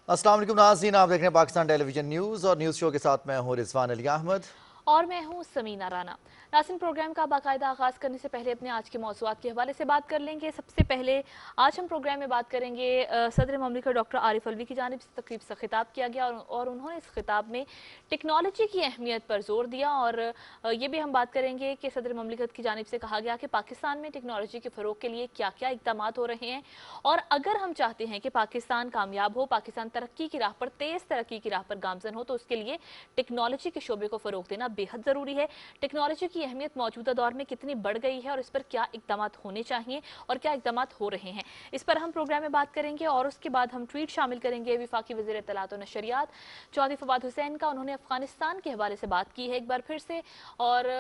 अस्सलाम वालेकुम नाज़रीन, आप देख रहे हैं पाकिस्तान टेलीविजन न्यूज़ और न्यूज़ शो के साथ मैं हूं रिजवान अली अहमद। और मैं हूं समीना राना। नासिन, प्रोग्राम का बाकायदा आगाज़ करने से पहले अपने आज के मौज़ूआत के हवाले से बात कर लेंगे। सबसे पहले आज हम प्रोग्राम में बात करेंगे सदर ममलिकत डॉक्टर आरिफ अलवी की जानिब से तकरीब से खिताब किया गया और उन्होंने इस खिताब में टेक्नोलॉजी की अहमियत पर जोर दिया। और ये भी हम बात करेंगे कि सदर ममलिकत की जानिब से कहा गया कि पाकिस्तान में टेक्नोलॉजी के फ़रोग के लिए क्या क्या इकदाम हो रहे हैं, और अगर हम चाहते हैं कि पाकिस्तान कामयाब हो, पाकिस्तान तरक्की की राह पर, तेज़ तरक्की की राह पर गामजन हो, तो उसके लिए टेक्नोलॉजी के शोबे को फ़रोग देना बेहद ज़रूरी है। टेक्नोलॉजी की अहमियत मौजूदा दौर में कितनी बढ़ गई है और इस पर क्या इकदाम होने चाहिए और क्या इकदाम हो रहे हैं, इस पर हम प्रोग्राम में बात करेंगे। और उसके बाद हम ट्वीट शामिल करेंगे वफाकी वज़ीर इत्तलात व नशरियात चौधरी फवाद हुसैन का। उन्होंने अफगानिस्तान के हवाले से बात की है एक बार फिर से, और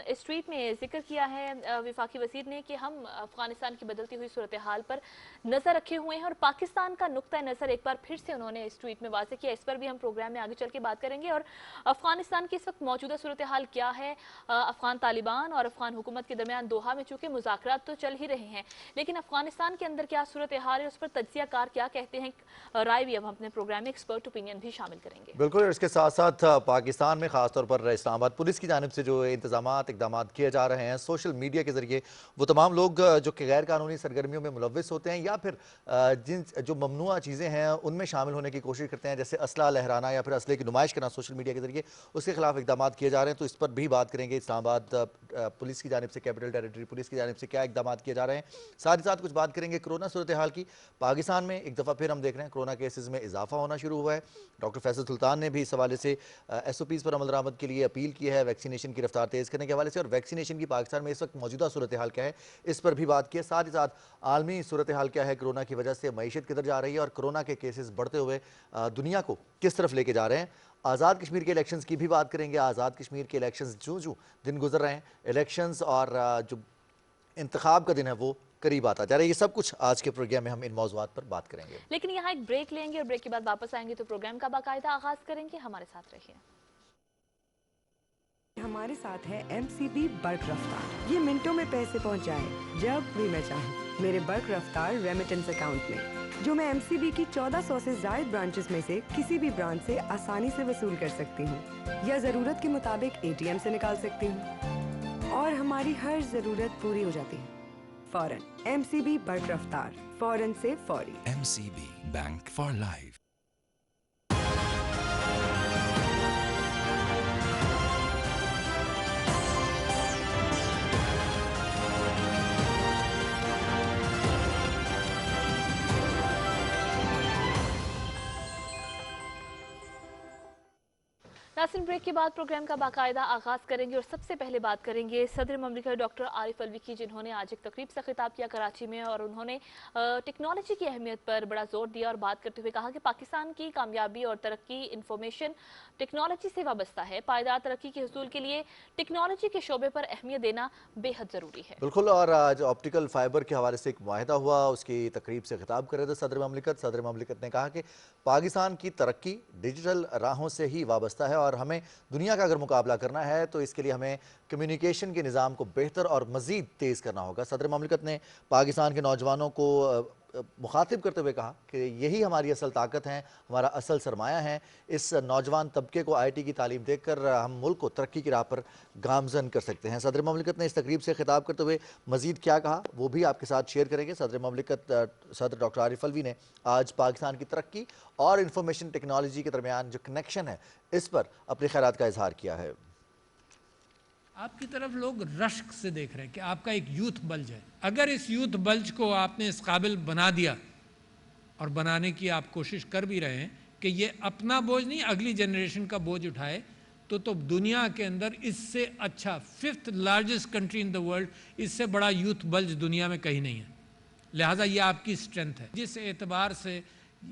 इस ट्वीट में जिक्र किया है वफाकी वज़ीर ने कि हम अफगानिस्तान की बदलती हुई सूरत हाल पर नज़र रखे हुए हैं और पाकिस्तान का नुक्ता नज़र एक बार फिर से उन्होंने इस ट्वीट में वाज़ेह किया। इस पर भी हम प्रोग्राम में आगे चल के बात करेंगे। और अफगानिस्तान की इस वक्त मौजूदा सूरत हाल क्या है, अफगान तालिबान और अफगान हुकूमत के दरमियान दोहा में चूंकि मुज़ाकरात तो चल ही रहे हैं, लेकिन अफगानिस्तान के अंदर क्या सूरत हाल है, उस पर तज्जियाकार क्या कहते हैं, राय भी अब हम अपने प्रोग्राम में एक्सपर्ट ओपिनियन भी शामिल करेंगे। बिल्कुल, इसके साथ साथ पाकिस्तान में खासतौर पर इस्लामाबाद पुलिस की जानिब से जो इंतजामात इकदाम किए जा रहे हैं सोशल मीडिया के जरिए, वो तमाम लोग जो कि गैर कानूनी सरगर्मियों में मुलविस होते हैं या फिर जिन जो ममनुआ चीज़ें हैं उनमें शामिल होने की कोशिश करते हैं, जैसे असला लहराना या फिर असले की नुमाइश करना सोशल मीडिया के जरिए, उसके खिलाफ इकदाम किए जा रहे हैं। तो इस पर भी बात करेंगे, इस्लामाबाद पुलिस की जानिब से, कैपिटल टेरिटरी पुलिस की जानिब से क्या इकदाम किए जा रहे हैं। साथ ही साथ कुछ बात करेंगे कोरोना सूरत हाल की। पाकिस्तान में एक दफ़ा फिर हम देख रहे हैं कोरोना केसेस में इजाफा होना शुरू हुआ है। डॉक्टर फैसल सुल्तान ने भी इस हवाले से SOPs पर अमल दरामद के लिए अपील की है, वैक्सीनेशन की रफ्तार तेज़ करने के हवाले से, और वैक्सीनेशन की पाकिस्तान में इस वक्त मौजूदा सूरत हाल क्या है, इस पर भी बात की है। साथ ही साथ आलमी सूरत हाल क्या है, कोरोना की वजह से मईशत किधर जा रही है और कोरोना के केसेस बढ़ते हुए दुनिया को किस तरफ लेके जा रहे हैं। आज़ाद कश्मीर के इलेक्शंस की भी बात करेंगे। आज़ाद कश्मीर के इलेक्शंस जो जो दिन गुजर रहे हैं, इलेक्शंस और जो इंतखाब का दिन है वो करीब आता जा रहा है। ये सब कुछ आज के प्रोग्राम में हम इन मौज़ूआत पर बात करेंगे। लेकिन यहाँ एक ब्रेक लेंगे और ब्रेक के बाद वापस आएंगे तो प्रोग्राम का बाकायदा आगाज़ करेंगे। हमारे साथ रहिए। हमारे साथ है MCB बर्क रफ्तार। ये मिनटों में पैसे पहुंचाए जब भी मैं चाहूँ मेरे बर्क रफ्तार रेमिटेंस अकाउंट में, जो मैं MCB की 1400 से ज़ायद ब्रांचेस में से किसी भी ब्रांच से आसानी से वसूल कर सकती हूँ या ज़रूरत के मुताबिक ATM से निकाल सकती हूँ, और हमारी हर ज़रूरत पूरी हो जाती है फौरन। MCB बर्क रफ्तार, फौरन से फौरी। MCB bank for life. नासिन, ब्रेक के बाद प्रोग्राम का बाकायदा आगाज़ करेंगे और सबसे पहले बात करेंगे सदर ममलिकत डॉक्टर आरिफ अलवी की, जिन्होंने आज एक तकरीब से खिताब किया कराची में, और उन्होंने टेक्नोलॉजी की अहमियत पर बड़ा जोर दिया और बात करते हुए कहा कि पाकिस्तान की कामयाबी और तरक्की इंफॉर्मेशन टेक्नोलॉजी से वाबस्ता है। पायदार तरक्की के हसूल के लिए टेक्नोलॉजी के शोबे पर अहमियत देना बेहद ज़रूरी है। बिल्कुल, और आज ऑप्टिकल फाइबर के हवाले से एक मुआहिदा हुआ, उसकी तकरीब से खिताब कर रहे थे सदर ममलिकत। सदर ममलिकत ने कहा कि पाकिस्तान की तरक्की डिजिटल राहों से ही वाबस्ता है और हमें दुनिया का अगर मुकाबला करना है तो इसके लिए हमें कम्युनिकेशन के निज़ाम को बेहतर और मज़ीद तेज़ करना होगा। सदर ममलिकत ने पाकिस्तान के नौजवानों को मुखातिब करते हुए कहा कि यही हमारी असल ताकत है, हमारा असल सरमाया है। इस नौजवान तबके को IT की तालीम देकर हम मुल्क को तरक्की की राह पर गामजन कर सकते हैं। सदर ममलिकत ने इस तकरीब से खिताब करते हुए मज़ीद क्या कहा वो भी आपके साथ शेयर करेंगे। सदर ममलिकत सदर डॉक्टर आरिफ अलवी ने आज पाकिस्तान की तरक्की और इंफॉर्मेशन टेक्नोलॉजी के दरमियान जो कनेक्शन है इस पर अपने ख्यालात का इजहार किया है। आपकी तरफ लोग रश्क से देख रहे हैं कि आपका एक यूथ बल्ज है। अगर इस यूथ बल्ज को आपने इस काबिल बना दिया, और बनाने की आप कोशिश कर भी रहे हैं कि ये अपना बोझ नहीं अगली जनरेशन का बोझ उठाए, तो दुनिया के अंदर इससे अच्छा 5th largest country in the world, इससे बड़ा यूथ बल्ज दुनिया में कहीं नहीं है। लिहाजा ये आपकी स्ट्रेंथ है। जिस एतबार से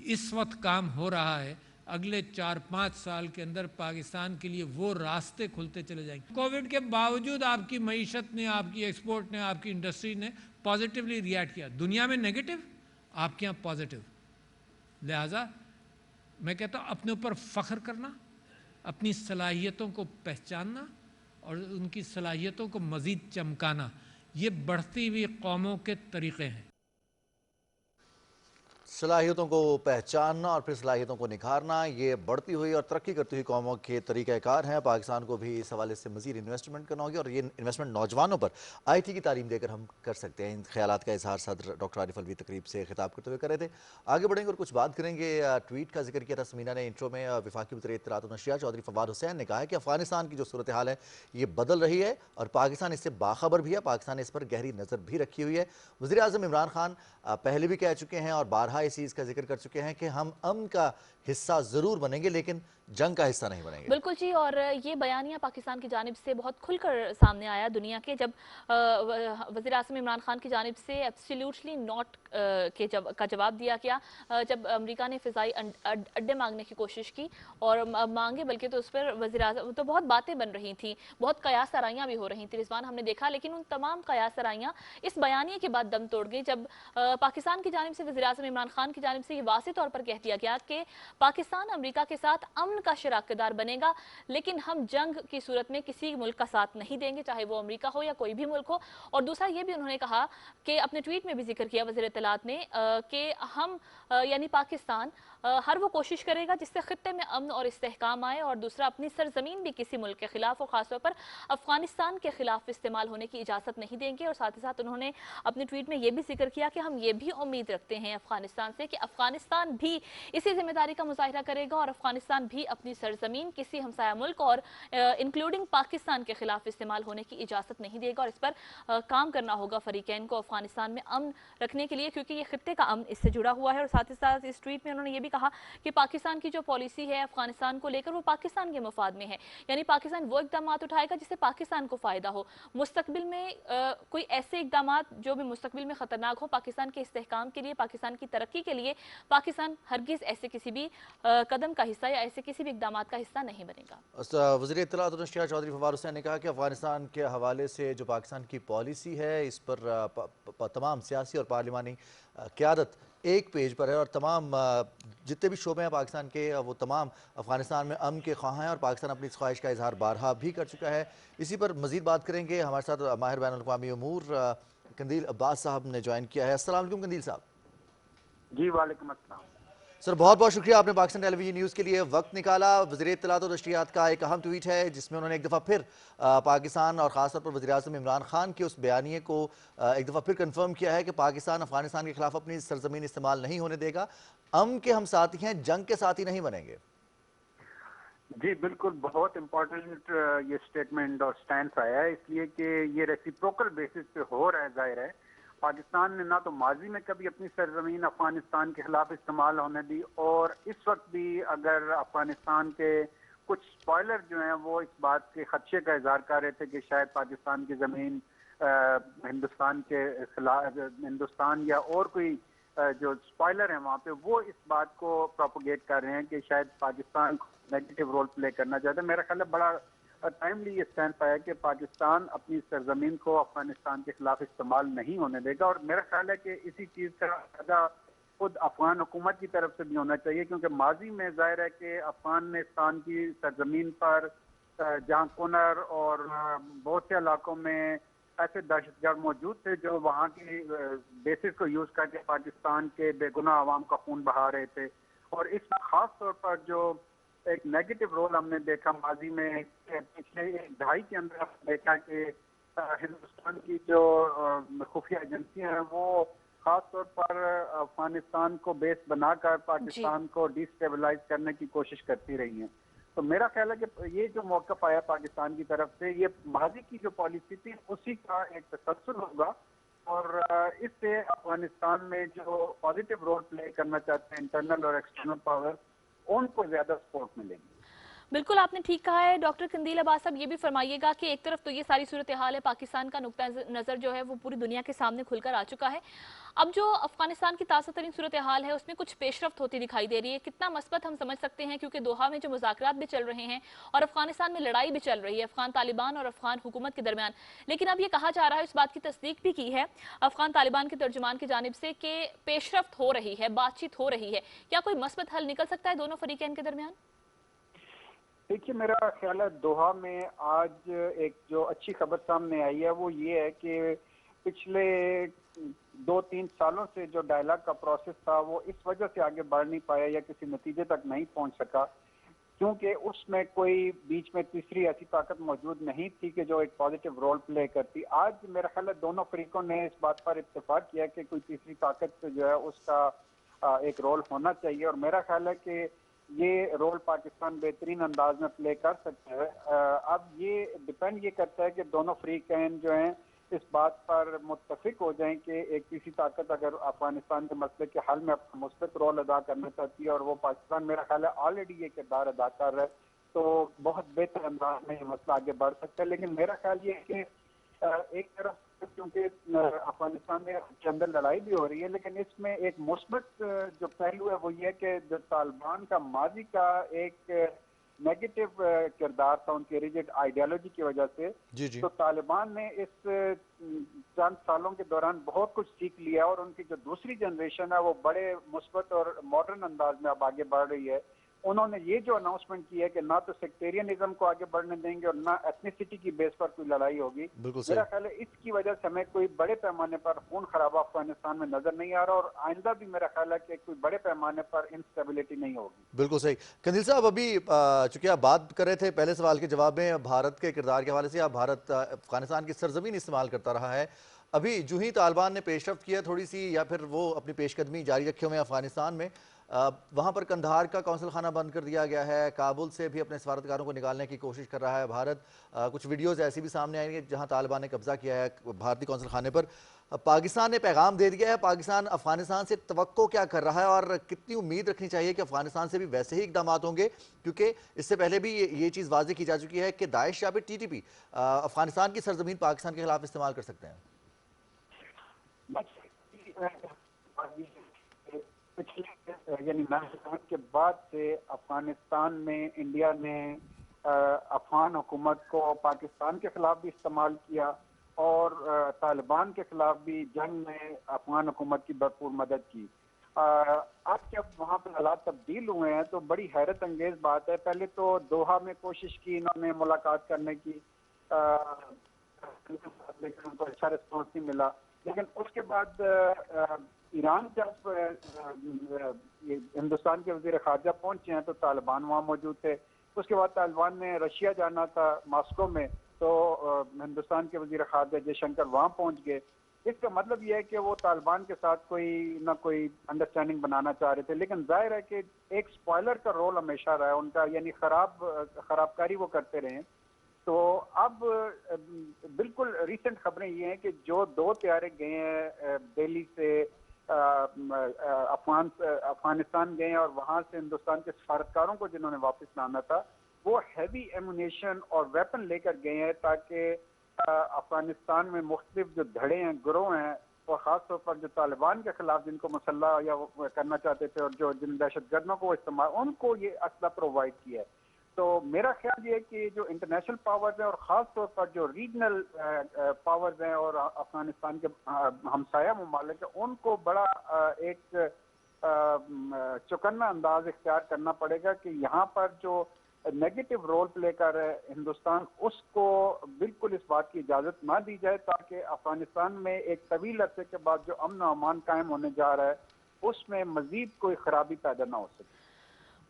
इस वक्त काम हो रहा है, अगले 4-5 साल के अंदर पाकिस्तान के लिए वो रास्ते खुलते चले जाएंगे। कोविड के बावजूद आपकी मईशत ने, आपकी एक्सपोर्ट ने, आपकी इंडस्ट्री ने पॉजिटिवली रिएक्ट किया। दुनिया में नेगेटिव, आपके यहाँ पॉजिटिव। लिहाजा मैं कहता हूँ अपने ऊपर फ़ख्र करना, अपनी सलाहियतों को पहचानना और उनकी सलाहियतों को मज़ीद चमकाना, ये बढ़ती हुई कौमों के तरीक़े हैं। सलाहियतों को पहचानना और फिर सलाहियतों को निखारना, ये बढ़ती हुई और तरक्की करती हुई कौमों के तरीक़ाकार हैं। पाकिस्तान को भी इस हवाले से मज़ीद इन्वेस्टमेंट करना होगी और ये इन्वेस्टमेंट नौजवानों पर IT की तालीम देकर हम कर सकते हैं। इन ख्यालात का इजहार सदर डॉक्टर आरिफ अलवी तकरीब से खिताब करते हुए कर रहे थे। आगे बढ़ेंगे और कुछ बात करेंगे। ट्वीट का जिक्र किया था समीना ने इंट्रो में। वफाकी वज़ीर इत्तलात व नशरियात चौधरी फवाद हुसैन ने कहा है कि अफगानिस्तान की जो सूरत हाल है ये बदल रही है और पाकिस्तान इससे बाखबर भी है। पाकिस्तान ने इस पर गहरी नज़र भी रखी हुई है। वज़ीर आज़म इमरान खान पहले भी कह चुके हैं और बारहा इस चीज़ का जिक्र कर चुके हैं कि हम अमन का हिस्सा ज़रूर बनेंगे लेकिन जंग का हिस्सा नहीं बनेंगे। बिल्कुल जी, और ये बयानिया पाकिस्तान की जानिब से बहुत खुलकर सामने आया दुनिया के, जब वज़ीर आज़म इमरान खान की जानिब से एब्सोल्युटली नॉट का जवाब दिया गया। जब अमेरिका ने फ़िज़ाई अड्डे मांगने की कोशिश की और मांगे, बल्कि तो उस पर वज़ीर आज़म तो बहुत बातें बन रही थी, बहुत कयास आराइयाँ भी हो रही थी रिजवान, हमने देखा। लेकिन उन तमाम कयास आराइयाँ इस बयानिए के बाद दम तोड़ गई जब पाकिस्तान की जानिब से वज़ीर आज़म इमरान खान की जानिब से ये वाज़ेह तौर पर कह दिया गया कि पाकिस्तान अमेरिका के साथ अमन का शराकतदार बनेगा, लेकिन हम जंग की सूरत में किसी मुल्क का साथ नहीं देंगे, चाहे वो अमेरिका हो या कोई भी मुल्क हो। और दूसरा ये भी उन्होंने कहा कि अपने ट्वीट में भी जिक्र किया वज़ीर इत्तलात ने कि हम यानी पाकिस्तान हर वो कोशिश करेगा जिससे खित्ते में अमन और इस्तेहकाम आए, और दूसरा अपनी सरजमीन भी किसी मुल्क के खिलाफ और ख़ासतौर पर अफगानिस्तान के खिलाफ इस्तेमाल होने की इजाज़त नहीं देंगे। और साथ ही साथ उन्होंने अपने ट्वीट में ये भी जिक्र किया कि हम ये भी उम्मीद रखते हैं अफगानिस्तान से कि अफगानिस्तान भी इसी जिम्मेदारी का मुजाहिरा करेगा और अफगानिस्तान भी अपनी सरजमीन किसी हमसाया मुल्क और इंक्लूडिंग पाकिस्तान के खिलाफ इस्तेमाल होने की इजाज़त नहीं देगा। और इस पर काम करना होगा फरीकैन को अफगानिस्तान में अमन रखने के लिए, क्योंकि ये खित्ते का अमन इससे जुड़ा हुआ है। और साथ ही साथ इस ट्वीट में उन्होंने ये भी कहा कि पाकिस्तान की जो पॉलिसी है अफगानिस्तान को लेकर वो पाकिस्तान के मफाद में है, यानी पाकिस्तान वो इकदाम उठाएगा जिससे पाकिस्तान को फ़ायदा हो। मुस्तकबिल में कोई ऐसे इकदाम जो भी मुस्तकबिल में ख़तरनाक हो पाकिस्तान के इस्तेहकाम के लिए, पाकिस्तान की तरक्की के लिए, पाकिस्तान हरगिज़ ऐसे किसी भी कदम का हिस्सा या ऐसे किसी भी इकदाम का हिस्सा नहीं बनेगा। वज़ीर इत्तलात और नशरियात चौधरी फवाद हुसैन ने कहा कि अफगानिस्तान के हवाले से जो पाकिस्तान की पॉलिसी है इस पर तमाम सियासी और पार्लिमानी क़यादत एक पेज पर है और तमाम जितने भी शोबे हैं पाकिस्तान के वो तमाम अफगानिस्तान में अमन के ख्वाह हैं और पाकिस्तान अपनी इस ख्वाहिश का इजहार बारहा भी कर चुका है। इसी पर मज़ीद बात करेंगे। हमारे साथ माहिर बैनुल अक़वामी उमूर कंदील अब्बास साहब ने ज्वाइन किया है। अस्सलाम वालेकुम कंदील साहब। जी वालेकुम अस्सलाम सर, बहुत बहुत शुक्रिया आपने पाकिस्तान टेलीविजन न्यूज़ के लिए वक्त निकाला। वज़ीर इत्तलात और नशरियात का एक अहम ट्वीट है जिसमें उन्होंने एक दफ़ा फिर पाकिस्तान और ख़ासतौर पर वज़ीर आज़म इमरान खान के उस बयानिए को एक दफ़ा फिर कंफर्म किया है कि पाकिस्तान अफगानिस्तान के खिलाफ अपनी सरजमीन इस्तेमाल नहीं होने देगा। अमन के हम साथी हैं, जंग के साथी नहीं बनेंगे। जी बिल्कुल, बहुत इम्पोर्टेंट ये स्टेटमेंट और स्टैंड आया है, इसलिए कि ये रेसिप्रोकल बेसिस पे हो रहा है। जाहिर है पाकिस्तान ने ना तो माजी में कभी अपनी सरजमीन अफगानिस्तान के खिलाफ इस्तेमाल होने दी, और इस वक्त भी अगर अफगानिस्तान के कुछ स्पॉयलर जो हैं वो इस बात के खदशे का इजहार कर रहे थे कि शायद पाकिस्तान की जमीन हिंदुस्तान के खिलाफ, हिंदुस्तान या और कोई जो स्पॉयलर हैं वहाँ पे, वो इस बात को प्रोपोगेट कर रहे हैं कि शायद पाकिस्तान नेगेटिव रोल प्ले करना चाहता है। मेरा ख्याल है बड़ा टाइमली ये स्टैंड पाया कि पाकिस्तान अपनी सरजमीन को अफगानिस्तान के खिलाफ इस्तेमाल नहीं होने देगा, और मेरा ख्याल है कि इसी चीज़ का फायदा खुद अफगान हुकूमत की तरफ से भी होना चाहिए, क्योंकि माजी में जाहिर है कि अफगानिस्तान की सरजमीन पर जहाँ कुनर और बहुत से इलाकों में ऐसे दहशतगर्द मौजूद थे जो वहाँ की बेसिस को यूज़ करके पाकिस्तान के बेगुनाह अवाम का खून बहा रहे थे। और इसमें ख़ास तौर पर जो एक नेगेटिव रोल हमने देखा माजी में, पिछले एक दहाई के अंदर हमने देखा कि हिंदुस्तान की जो खुफिया एजेंसियां हैं वो खास तौर पर अफगानिस्तान को बेस बनाकर पाकिस्तान को डिस्टेबलाइज करने की कोशिश करती रही हैं। तो मेरा ख्याल है कि ये जो मौक़िफ़ आया पाकिस्तान की तरफ से, ये माजी की जो पॉलिसी थी उसी का एक तसल्सल होगा, और इससे अफगानिस्तान में जो पॉजिटिव रोल प्ले करना चाहते हैं इंटरनल और एक्सटर्नल पावर, उनको ज्यादा सपोर्ट मिलेगी। बिल्कुल आपने ठीक कहा है डॉक्टर कंदील अब्बास साहब। ये भी फरमाइएगा कि एक तरफ तो ये सारी सूरत हाल है, पाकिस्तान का नुक्ता नज़र जो है वो पूरी दुनिया के सामने खुलकर आ चुका है। अब जो अफगानिस्तान की ताज़ा तरीन सूरत हाल है उसमें कुछ पेशरफ्त होती दिखाई दे रही है। कितना मस्बत हम समझ सकते हैं, क्योंकि दोहा में जो मुज़ाकरात भी चल रहे हैं और अफगानिस्तान में लड़ाई भी चल रही है अफगान तालिबान और अफगान हुकूमत के दरमियान। लेकिन अब ये कहा जा रहा है, इस बात की तस्दीक भी की है अफगान तालिबान के तर्जुमान की जानिब से कि पेशरफ्त हो रही है, बातचीत हो रही है। क्या कोई मस्बत हल निकल सकता है दोनों फरीकैन के दरमियान? देखिए, मेरा ख्याल है दोहा में आज एक जो अच्छी खबर सामने आई है वो ये है कि पिछले 2-3 सालों से जो डायलॉग का प्रोसेस था वो इस वजह से आगे बढ़ नहीं पाया या किसी नतीजे तक नहीं पहुंच सका, क्योंकि उसमें कोई बीच में तीसरी ऐसी ताकत मौजूद नहीं थी कि जो एक पॉजिटिव रोल प्ले करती। आज मेरा ख्याल है दोनों फरीकों ने इस बात पर इत्तेफाक किया कि कोई तीसरी ताकत जो है उसका एक रोल होना चाहिए, और मेरा ख्याल है कि ये रोल पाकिस्तान बेहतरीन अंदाज में प्ले कर सकता है। अब ये डिपेंड ये करता है कि दोनों फ्रीकैन जो हैं इस बात पर मुत्तफिक हो जाएं कि एक तीसरी ताकत अगर अफगानिस्तान के मसले के हल में अपना मुस्बत रोल अदा करना चाहती है, और वो पाकिस्तान मेरा ख्याल है ऑलरेडी ये किरदार अदा कर रहा है, तो बहुत बेहतर अंदाज में ये मसला आगे बढ़ सकता है। लेकिन मेरा ख्याल ये है कि एक तरफ क्योंकि अफगानिस्तान में के अंदर लड़ाई भी हो रही है, लेकिन इसमें एक मुस्बत जो पहलू है वो ये है कि जो तालिबान का माजी का एक नेगेटिव किरदार था उनकी रिजिड आइडियोलॉजी की वजह से, जी जी। तो तालिबान ने इस चंद सालों के दौरान बहुत कुछ सीख लिया, और उनकी जो दूसरी जनरेशन है वो बड़े मुस्बत और मॉडर्न अंदाज में अब आगे बढ़ रही है। उन्होंने ये जो अनाउंसमेंट की है कि ना तो सेक्टेरियनिज्म को आगे बढ़ने देंगे और ना एथनिसिटी की बेस पर कोई लड़ाई होगी। बिल्कुल मेरा सही। ख्याल है इसकी वजह से हमें कोई बड़े पैमाने पर खून खराबा अफगानिस्तान में नजर नहीं आ रहा, और आइंदा भी मेरा ख्याल है कि कोई बड़े पैमाने पर इंस्टेबिलिटी नहीं होगी। बिल्कुल सही। कंदील साहब, अभी चूंकि आप बात कर रहे थे पहले सवाल के जवाब में भारत के किरदार के हवाले से, आप भारत अफगानिस्तान की सरजमीन इस्तेमाल करता रहा है। अभी जो ही तालिबान ने पेशरफ्त किया थोड़ी सी, या फिर वो अपनी पेशकदमी जारी रखे हुए हैं अफगानिस्तान में, वहाँ पर कंधार का कौंसल खाना बंद कर दिया गया है, काबुल से भी अपने सफारतकारों को निकालने की कोशिश कर रहा है भारत। कुछ वीडियोज़ ऐसी भी सामने आई हैं जहाँ तालिबान ने कब्जा किया है भारतीय कौंसल खाने पर। पाकिस्तान ने पैगाम दे दिया है, पाकिस्तान अफगानिस्तान से तवक्को क्या कर रहा है और कितनी उम्मीद रखनी चाहिए कि अफगानिस्तान से भी वैसे ही इकदाम होंगे, क्योंकि इससे पहले भी ये चीज़ वाज़ेह की जा चुकी है कि दाइश या फिर टीटीपी अफगानिस्तान की सरजमीन पाकिस्तान के खिलाफ इस्तेमाल कर सकते हैं। पिछले यानी 9/11 के बाद से अफगानिस्तान में इंडिया ने अफगान हुकूमत को पाकिस्तान के खिलाफ भी इस्तेमाल किया, और तालिबान के खिलाफ भी जंग में अफगान हुकूमत की भरपूर मदद की। आज जब वहाँ पर हालात तब्दील हुए हैं तो बड़ी हैरत अंगेज बात है। पहले तो दोहा में कोशिश की इन्होंने मुलाकात करने की, लेकिन उनको अच्छा रिस्पॉन्स नहीं मिला। लेकिन उसके बाद ईरान जब हिंदुस्तान के वजीर खारजा पहुंचे हैं तो तालिबान वहाँ मौजूद थे। उसके बाद तालिबान ने रशिया जाना था मॉस्को में, तो हिंदुस्तान के वजीर खारजा जयशंकर वहाँ पहुंच गए। इसका मतलब यह है कि वो तालिबान के साथ कोई ना कोई अंडरस्टैंडिंग बनाना चाह रहे थे, लेकिन जाहिर है कि एक स्पॉइलर का रोल हमेशा रहा है उनका, यानी खराबकारी वो करते रहे। तो अब बिल्कुल रिसेंट खबरें ये हैं कि जो 2 तैयारे गए हैं दिल्ली से अफगानिस्तान गए और वहां से हिंदुस्तान के सफारतकारों को जिन्होंने वापस लाना था, वो हैवी एमुनेशन और वेपन लेकर गए हैं ताकि अफगानिस्तान में मुख्तलिफ जो धड़े हैं, गिरोह हैं, और ख़ासतौर पर जो तालिबान के खिलाफ जिनको मसल्ला या करना चाहते थे और जो जिन दहशतगर्दों को इस्तेमाल, उनको ये असला प्रोवाइड किया है। तो मेरा ख्याल ये है कि जो इंटरनेशनल पावर्स हैं और ख़ास तौर पर जो रीजनल पावर्स हैं और अफगानिस्तान के हमसाया ममालिक हैं, उनको बड़ा एक चौकन्ना अंदाज इख्तियार करना पड़ेगा कि यहाँ पर जो नेगेटिव रोल प्ले कर रहा है हिंदुस्तान, उसको बिल्कुल इस बात की इजाज़त ना दी जाए ताकि अफगानिस्तान में एक तवील अरसे के बाद जो अमन और अमान कायम होने जा रहा है उसमें मजीद कोई खराबी पैदा ना हो सके।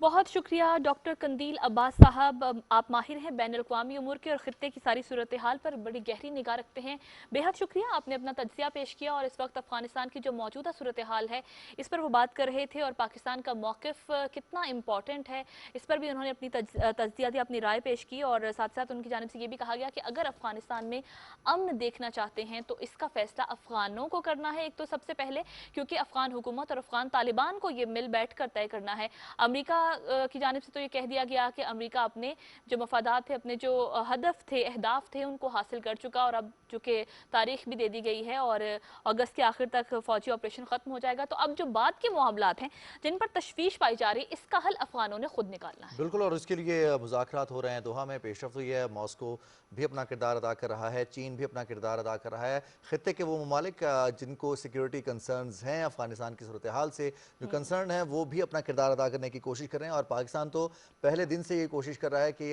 बहुत शुक्रिया डॉक्टर कंदील अब्बास साहब, आप माहिर हैं बैनुल अक़वामी उमूर के और ख़ित्ते की सारी सूरत हाल पर बड़ी गहरी निगाह रखते हैं। बेहद शुक्रिया, आपने अपना तज्ज़िया पेश किया और इस वक्त अफ़गानिस्तान की जो मौजूदा सूरत हाल है इस पर वो बात कर रहे थे और पाकिस्तान का मौक़िफ़ कितना इम्पॉर्टेंट है इस पर भी उन्होंने अपनी तज्ज़िया दी, अपनी राय पेश की, और साथ साथ उनकी जानिब से ये भी कहा गया कि अगर अफ़गानिस्तान में अमन देखना चाहते हैं तो इसका फ़ैसला अफ़गानों को करना है, एक तो सबसे पहले, क्योंकि अफ़गान हुकूमत और अफ़गान तालिबान को ये मिल बैठ कर तय करना है। अमरीका की जानिब से तो ये कह दिया गया कि अमेरिका अपने जो मफादात थे, अपने जो हदफ थे, अहदाफ थे, उनको हासिल कर चुका, और अब चूँकि तारीख भी दे दी गई है और अगस्त के आखिर तक फ़ौजी ऑपरेशन ख़त्म हो जाएगा, तो अब जो बाद के मामलात हैं जिन पर तशवीश पाई जा रही है, इसका हल अफ़गानों ने खुद निकालना है। बिल्कुल, और इसके लिए मुज़ाकरात हो रहे हैं, दोहा में पेशरफ्त हुई है, मॉस्को भी अपना किरदार अदा कर रहा है, चीन भी अपना किरदार अदा कर रहा है। ख़ित्ते के वो ममालिक जिनको सिक्योरिटी कंसर्न्स हैं अफ़गानिस्तान की सूरत हाल से जो कंसर्न है, वो भी अपना किरदार अदा करने की कोशिश कर रहे हैं, और पाकिस्तान तो पहले दिन से ये कोशिश कर रहा है कि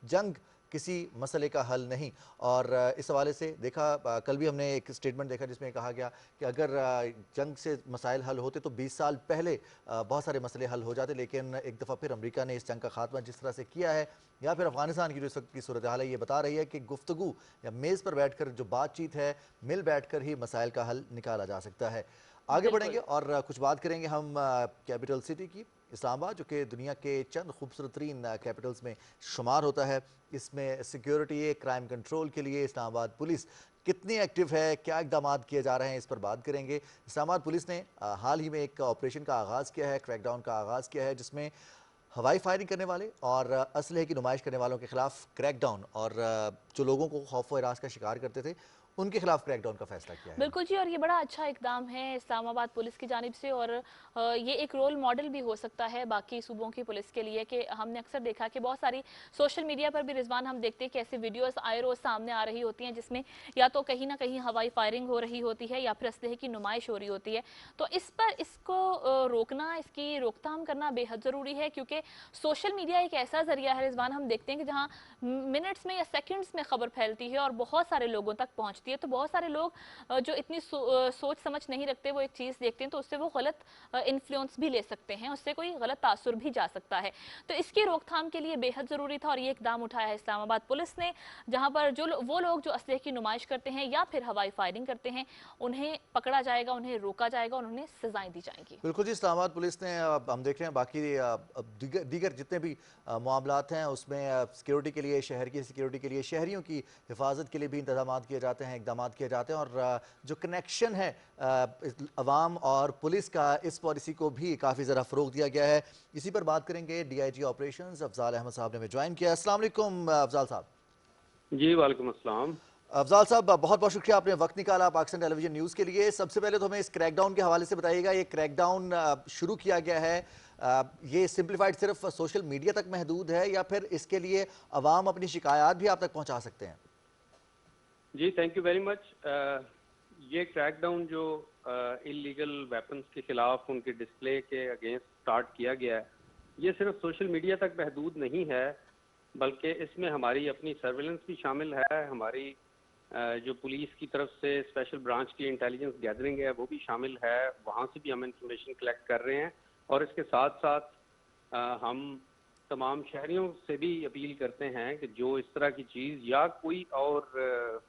जंग किसी मसले का हल नहीं। और इस हवाले से देखा, कल भी हमने एक स्टेटमेंट देखा जिसमें कहा गया कि अगर जंग से मसाइल हल होते तो 20 साल पहले बहुत सारे मसले हल हो जाते, लेकिन एक दफ़ा फिर अमेरिका ने इस जंग का खात्मा जिस तरह से किया है, या फिर अफगानिस्तान की जो इस वक्त की सूरत हाल है, ये बता रही है कि गुफ्तगू या मेज़ पर बैठकर जो बातचीत है, मिल बैठकर ही मसाइल का हल निकाला जा सकता है। आगे बढ़ेंगे और कुछ बात करेंगे हम कैपिटल सिटी की, इस्लामाबाद, जो कि दुनिया के चंद खूबसूरत तरीन कैपिटल्स में शुमार होता है। इसमें सिक्योरिटी, क्राइम कंट्रोल के लिए इस्लामाबाद पुलिस कितनी एक्टिव है, क्या इकदाम किए जा रहे हैं, इस पर बात करेंगे। इस्लामाबाद पुलिस ने हाल ही में एक ऑपरेशन का आगाज़ किया है, क्रैकडाउन का आगाज़ किया है, जिसमें हवाई फायरिंग करने वाले और असलहे की नुमाइश करने वालों के खिलाफ क्रैकडाउन और जो लोगों को खौफ व हिरास का शिकार करते थे उनके खिलाफ क्रैकडाउन का फैसला किया है। बिल्कुल जी, और ये बड़ा अच्छा इकदाम है इस्लामाबाद पुलिस की जानिब से, और ये एक रोल मॉडल भी हो सकता है बाकी सूबों की पुलिस के लिए, कि हमने अक्सर देखा कि बहुत सारी सोशल मीडिया पर भी रिजवान हम देखते हैं कि ऐसे वीडियोस आए रोज सामने आ रही होती हैं जिसमें या तो कहीं ना कहीं हवाई फायरिंग हो रही होती है या फिर असलहे की नुमाइश हो रही होती है। तो इस पर इसको रोकना, इसकी रोकथाम करना बेहद ज़रूरी है, क्योंकि सोशल मीडिया एक ऐसा जरिया है रिजवान, हम देखते हैं कि जहाँ मिनट्स में या सेकंड्स में खबर फैलती है और बहुत सारे लोगों तक पहुंचती है। तो बहुत सारे लोग जो इतनी सोच समझ नहीं रखते, वो एक चीज़ देखते हैं तो उससे वो गलत इन्फ्लुएंस भी ले सकते हैं, उससे कोई गलत तासुर भी जा सकता है। तो इसकी रोकथाम के लिए बेहद ज़रूरी था और ये इकदाम उठाया है इस्लामाबाद पुलिस ने, जहाँ पर वो लोग जो असलहे की नुमाइश करते हैं या फिर हवाई फायरिंग करते हैं, उन्हें पकड़ा जाएगा, उन्हें रोका जाएगा और उन्हें सजाएं दी जाएंगी। बिल्कुल जी, इस्लामाबाद पुलिस ने हम देख रहे हैं बाकी दीगर जितने भी मामलात हैं उसमें सिक्योरिटी के लिए, शहर की सिक्योरिटी के लिए, शहरियों की हिफाजत के लिए भी इंतजाम किए जाते हैं, इकदाम किए जाते हैं। और जो कनेक्शन है अवाम और पुलिस का, इस पॉलिसी को भी काफ़ी ज़रा फ़रोग दिया गया है। इसी पर बात करेंगे। DIG ऑपरेशंस अफजाल अहमद साहब ने हमें ज्वाइन किया। अस्सलाम वालेकुम अफजाल साहब। जी वालेकुम अस्सलाम। अफजाल साहब, बहुत बहुत शुक्रिया, आपने वक्त निकाला पाकिस्तान टेलीविजन न्यूज़ के लिए। सबसे पहले तो हमें इस क्रैकडाउन के हवाले से बताइएगा, ये क्रैकडाउन शुरू किया गया है, ये सिंप्लीफाइड सिर्फ सोशल मीडिया तक महदूद है या फिर इसके लिए अवाम अपनी शिकायत भी आप तक पहुंचा सकते हैं? जी थैंक यू वेरी मच। ये क्रैकडाउन जो इलीगल वेपन्स के खिलाफ उनके डिस्प्ले के अगेंस्ट स्टार्ट किया गया है, ये सिर्फ सोशल मीडिया तक महदूद नहीं है, बल्कि इसमें हमारी अपनी सर्विलेंस भी शामिल है, हमारी जो पुलिस की तरफ से स्पेशल ब्रांच की इंटेलिजेंस गैदरिंग है वो भी शामिल है, वहाँ से भी हम इंफॉर्मेशन कलेक्ट कर रहे हैं। और इसके साथ साथ हम तमाम शहरियों से भी अपील करते हैं कि जो इस तरह की चीज़ या कोई और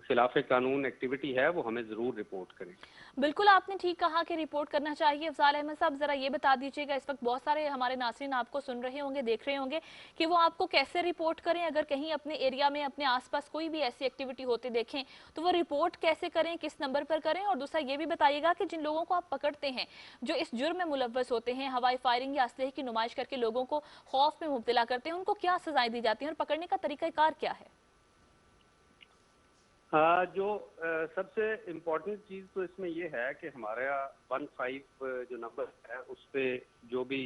खिलाफ कानून एक्टिविटी है वो हमें ज़रूर रिपोर्ट करें। बिल्कुल, आपने ठीक कहा कि रिपोर्ट करना चाहिए। अफजाल अहमद साहब, ज़रा ये बता दीजिएगा, इस वक्त बहुत सारे हमारे नाज़रीन आपको सुन रहे होंगे, देख रहे होंगे, कि वो आपको कैसे रिपोर्ट करें? अगर कहीं अपने एरिया में, अपने आसपास कोई भी ऐसी एक्टिविटी होते देखें तो वो रिपोर्ट कैसे करें, किस नंबर पर करें? और दूसरा ये भी बताइएगा कि जिन लोगों को आप पकड़ते हैं जो इस जुर्म में मुलव्वस होते हैं, हवाई फायरिंग या असलहे की नुमाइश करके लोगों को खौफ में मुब्तला करते हैं, उनको क्या सजाएं दी जाती हैं और पकड़ने का तरीक़ाकार क्या है? जो सबसे इम्पोर्टेंट चीज़ तो इसमें ये है कि हमारा 15 जो नंबर है उस पर जो भी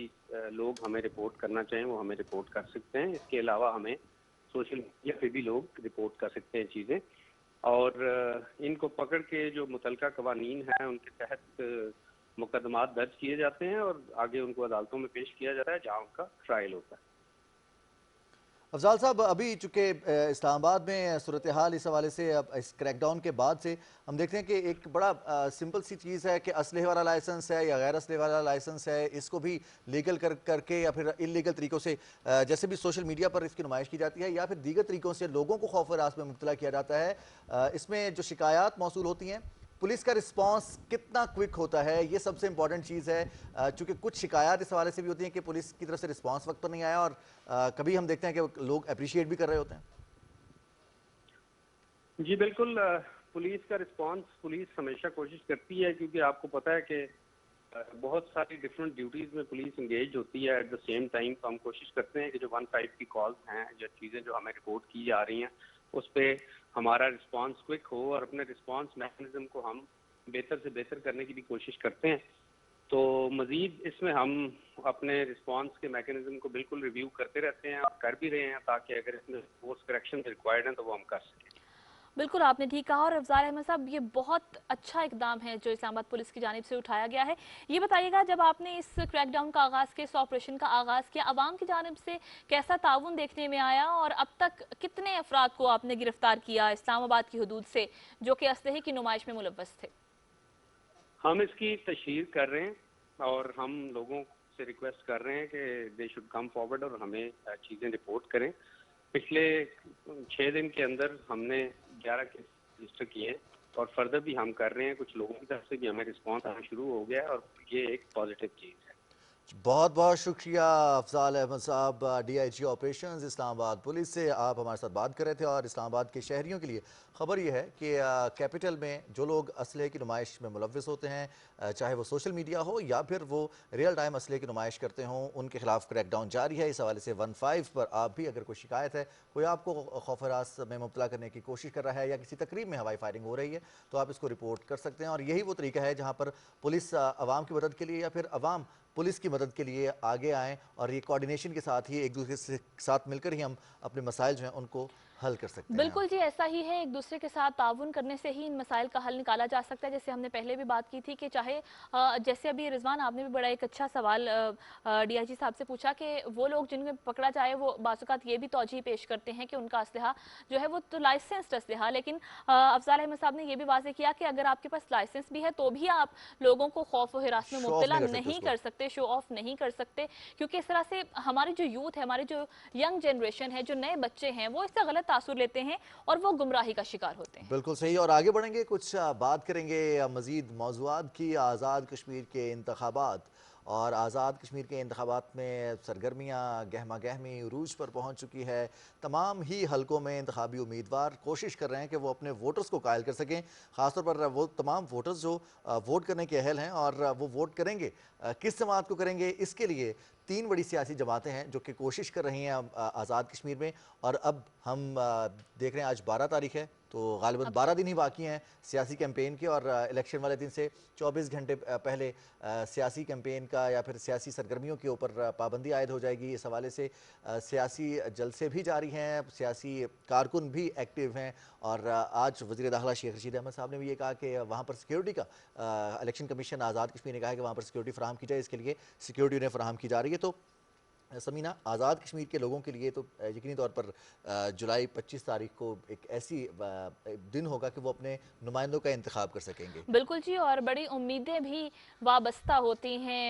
लोग हमें रिपोर्ट करना चाहें वो हमें रिपोर्ट कर सकते हैं। इसके अलावा हमें सोशल मीडिया पे भी लोग रिपोर्ट कर सकते हैं चीज़ें, और इनको पकड़ के जो मुतलका कवानीन हैं उनके तहत मुकदमात दर्ज किए जाते हैं और आगे उनको अदालतों में पेश किया जाता है जहाँ उनका ट्रायल होता है। अफजाल साहब, अभी चूँकि इस्लामाबाद में सूरत हाल इस हवाले से, अब इस क्रैकडाउन के बाद से हम देखते हैं कि एक बड़ा सिंपल सी चीज़ है कि असलहे वाला लाइसेंस है या गैर असलहे वाला लाइसेंस है, इसको भी लीगल करके या फिर इलीगल तरीक़ों से, जैसे भी सोशल मीडिया पर इसकी नुमाइश की जाती है या फिर दीगर तरीक़ों से लोगों को खौफ व हरास में मुब्तला किया जाता है। इसमें जो शिकायत मौसूल होती हैं, पुलिस का रिस्पांस कितना क्विक होता है, ये सबसे इंपॉर्टेंट चीज़ है। चूँकि कुछ शिकायत इस हवाले से भी होती हैं कि पुलिस की तरफ से रिस्पांस वक्त पर नहीं आया, और कभी हम देखते हैं कि लोग अप्रिशिएट भी कर रहे होते हैं। जी बिल्कुल, पुलिस का रिस्पांस, पुलिस हमेशा कोशिश करती है, क्योंकि आपको पता है कि बहुत सारी डिफरेंट ड्यूटीज़ में पुलिस इंगेज होती है एट द सेम टाइम। तो हम कोशिश करते हैं कि जो 15 की कॉल्स हैं, जो चीज़ें जो हमें रिपोर्ट की जा रही हैं, उस पर हमारा रिस्पांस क्विक हो और अपने रिस्पांस मैकेनिज्म को हम बेहतर से बेहतर करने की भी कोशिश करते हैं। तो मज़ीद इसमें हम अपने रिस्पांस के मैकेनिज्म को बिल्कुल रिव्यू करते रहते हैं और कर भी रहे हैं, ताकि अगर इसमें कोर्स करेक्शन रिक्वायर्ड हैं तो वो हम कर सकें। बिल्कुल आपने ठीक कहा। और अफजाल अहमद साहब, ये बहुत अच्छा इकदाम है जो इस्लामाबाद पुलिस की जानिब से उठाया गया है। ये बताइएगा, जब आपने इस क्रैकडाउन का आगाज़ किया, इस ऑपरेशन का आगाज़ किया, आवाम की जानिब से कैसा ताउन देखने में आया और अब तक कितने अफराद को आपने गिरफ्तार किया इस्लामाबाद की हदूद से जो कि असलहे की नुमाइश में मुलव्वस थे? हम इसकी तशहीर कर रहे हैं और हम लोगों से रिक्वेस्ट कर रहे हैं कि दे शुड कम फॉरवर्ड और हमें चीज़ें रिपोर्ट करें। पिछले 6 दिन के अंदर हमने 11 केस रजिस्टर किए हैं और फर्दर भी हम कर रहे हैं। कुछ लोगों की तरफ से भी हमें रिस्पांस आना शुरू हो गया है और ये एक पॉजिटिव चीज़ है। बहुत बहुत शुक्रिया अफजाल अहमद साहब, डीआईजी ऑपरेशंस इस्लामाबाद पुलिस से आप हमारे साथ बात कर रहे थे। और इस्लामाबाद के शहरियों के लिए खबर यह है कि कैपिटल में जो लोग असलहे की नुमाइश में मुलव्वस होते हैं, चाहे वो सोशल मीडिया हो या फिर वो रियल टाइम असलहे की नुमाइश करते हों, उनके खिलाफ क्रैकडाउन जारी है। इस हवाले से 15 पर आप भी अगर कोई शिकायत है, कोई आपको खौफ हरास में मुब्तला करने की कोशिश कर रहा है या किसी तकरीब में हवाई फायरिंग हो रही है, तो आप इसको रिपोर्ट कर सकते हैं। और यही वो तरीका है जहाँ पर पुलिस आवाम की मदद के लिए या फिर आवाम पुलिस की मदद के लिए आगे आएँ और ये कोऑर्डिनेशन के साथ ही एक दूसरे से साथ मिलकर ही हम अपने मसाइल जो हैं उनको हल कर सकते हैं। बिल्कुल जी, ऐसा ही है। एक दूसरे के साथ ताउन करने से ही इन मसाइल का हल निकाला जा सकता है। जैसे हमने पहले भी बात की थी कि चाहे जैसे अभी रिजवान आपने भी बड़ा एक अच्छा सवाल डीआईजी साहब से पूछा कि वो लोग जिनमें पकड़ा जाए वो बाज़-औक़ात ये भी तौजीह पेश करते हैं कि उनका असलहा जो है वो तो लाइसेंस्ड असलहा, लेकिन अफजाल अहमद साहब ने ये भी वाज़ेह किया कि अगर आपके पास लाइसेंस भी है तो भी आप लोगों को खौफ व हिरास में शो ऑफ मुब्तला नहीं कर सकते नहीं उसको। कर सकते, शो ऑफ नहीं कर सकते, क्योंकि इस तरह से हमारी जो यूथ है, हमारी जो यंग जनरेशन है, जो नए बच्चे हैं, वो इससे गलत तासुर लेते हैं और वो गुमराही का शिकार होते हैं। बिल्कुल सही। और आगे बढ़ेंगे, कुछ बात करेंगे मज़ीद मौज़ूआत की। आज़ाद कश्मीर के इंतखाबात और आज़ाद कश्मीर के इंतखाबात में सरगर्मियाँ गहमा गहमी उरूज पर पहुँच चुकी है। तमाम ही हलकों में इंतखाबी उम्मीदवार कोशिश कर रहे हैं कि वो अपने वोटर्स को कायल कर सकें। ख़ासतौर पर वो तमाम वोटर्स जो वोट करने के अहल हैं और वो वोट करेंगे, किस जमात को करेंगे, इसके लिए 3 बड़ी सियासी जमातें हैं जो कि कोशिश कर रही हैं आज़ाद कश्मीर में। और अब हम देख रहे हैं आज 12 तारीख है, तो गालिबन 12 दिन ही बाकी हैं सियासी कैंपेन के। और इलेक्शन वाले दिन से 24 घंटे पहले सियासी कैंपेन का या फिर सियासी सरगर्मियों के ऊपर पाबंदी आयद हो जाएगी। इस हवाले से सियासी जलसे भी जारी हैं, सियासी कारकुन भी एक्टिव हैं। और आज वज़ीर दाखिला शेख रशीद अहमद साहब ने भी ये कहा कि वहाँ पर सिक्योरिटी का इलेक्शन कमीशन आज़ाद कश्मीर ने कहा है कि वहाँ पर सिक्योरिटी फराहम की जाए, इसके लिए सिक्योरिटी उन्हें फराहम की जा रही है। तो समीना, आज़ाद कश्मीर के लोगों के लिए तो यकीनी तौर पर जुलाई 25 तारीख को एक ऐसी दिन होगा कि वो अपने नुमाइंदों का इंतखाब कर सकेंगे। बिल्कुल जी, और बड़ी उम्मीदें भी वाबस्ता होती हैं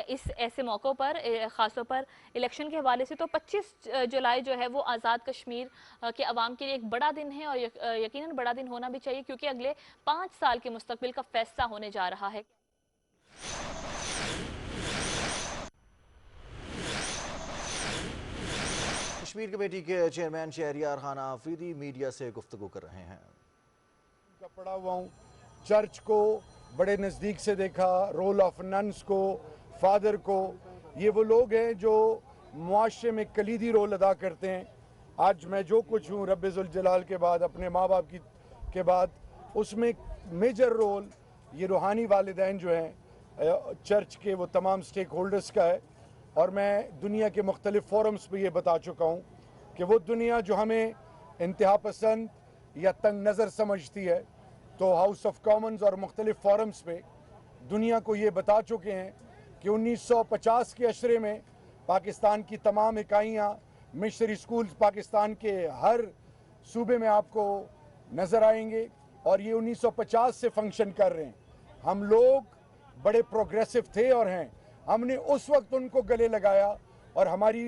इस ऐसे मौक़ों पर, ख़ासतौर पर इलेक्शन के हवाले से। तो 25 जुलाई जो है वो आज़ाद कश्मीर के अवाम के लिए एक बड़ा दिन है और यकीनन बड़ा दिन होना भी चाहिए, क्योंकि अगले 5 साल के मुस्तकबिल का फैसला होने जा रहा है। कश्मीर कमेटी के चेयरमैन शहरियार खान आफरीदी मीडिया से गुफ्तगू कर रहे हैं। पढ़ा हुआ हूँ, चर्च को बड़े नज़दीक से देखा, रोल ऑफ नन्स को, फादर को। ये वो लोग हैं जो मुआशरे में कलीदी रोल अदा करते हैं। आज मैं जो कुछ हूँ रब्बिजुल जलाल के बाद, अपने माँ बाप की के बाद, उसमें मेजर रोल ये रूहानी वालिदैन जो हैं चर्च के, वो तमाम स्टेक होल्डर्स का है। और मैं दुनिया के मुख्तलिफ फोरम्स पे ये बता चुका हूँ कि वो दुनिया जो हमें इंतहा पसंद या तंग नज़र समझती है, तो हाउस ऑफ कॉमन्स और मुख्तलिफ फोरम्स पे दुनिया को ये बता चुके हैं कि 1950 के अशरे में पाकिस्तान की तमाम इकाइयाँ, मिशनरी स्कूल्स पाकिस्तान के हर सूबे में आपको नज़र आएंगे और ये 1950 से फंक्शन कर रहे हैं। हम लोग बड़े प्रोग्रेसिव थे और हैं। हमने उस वक्त उनको गले लगाया और हमारी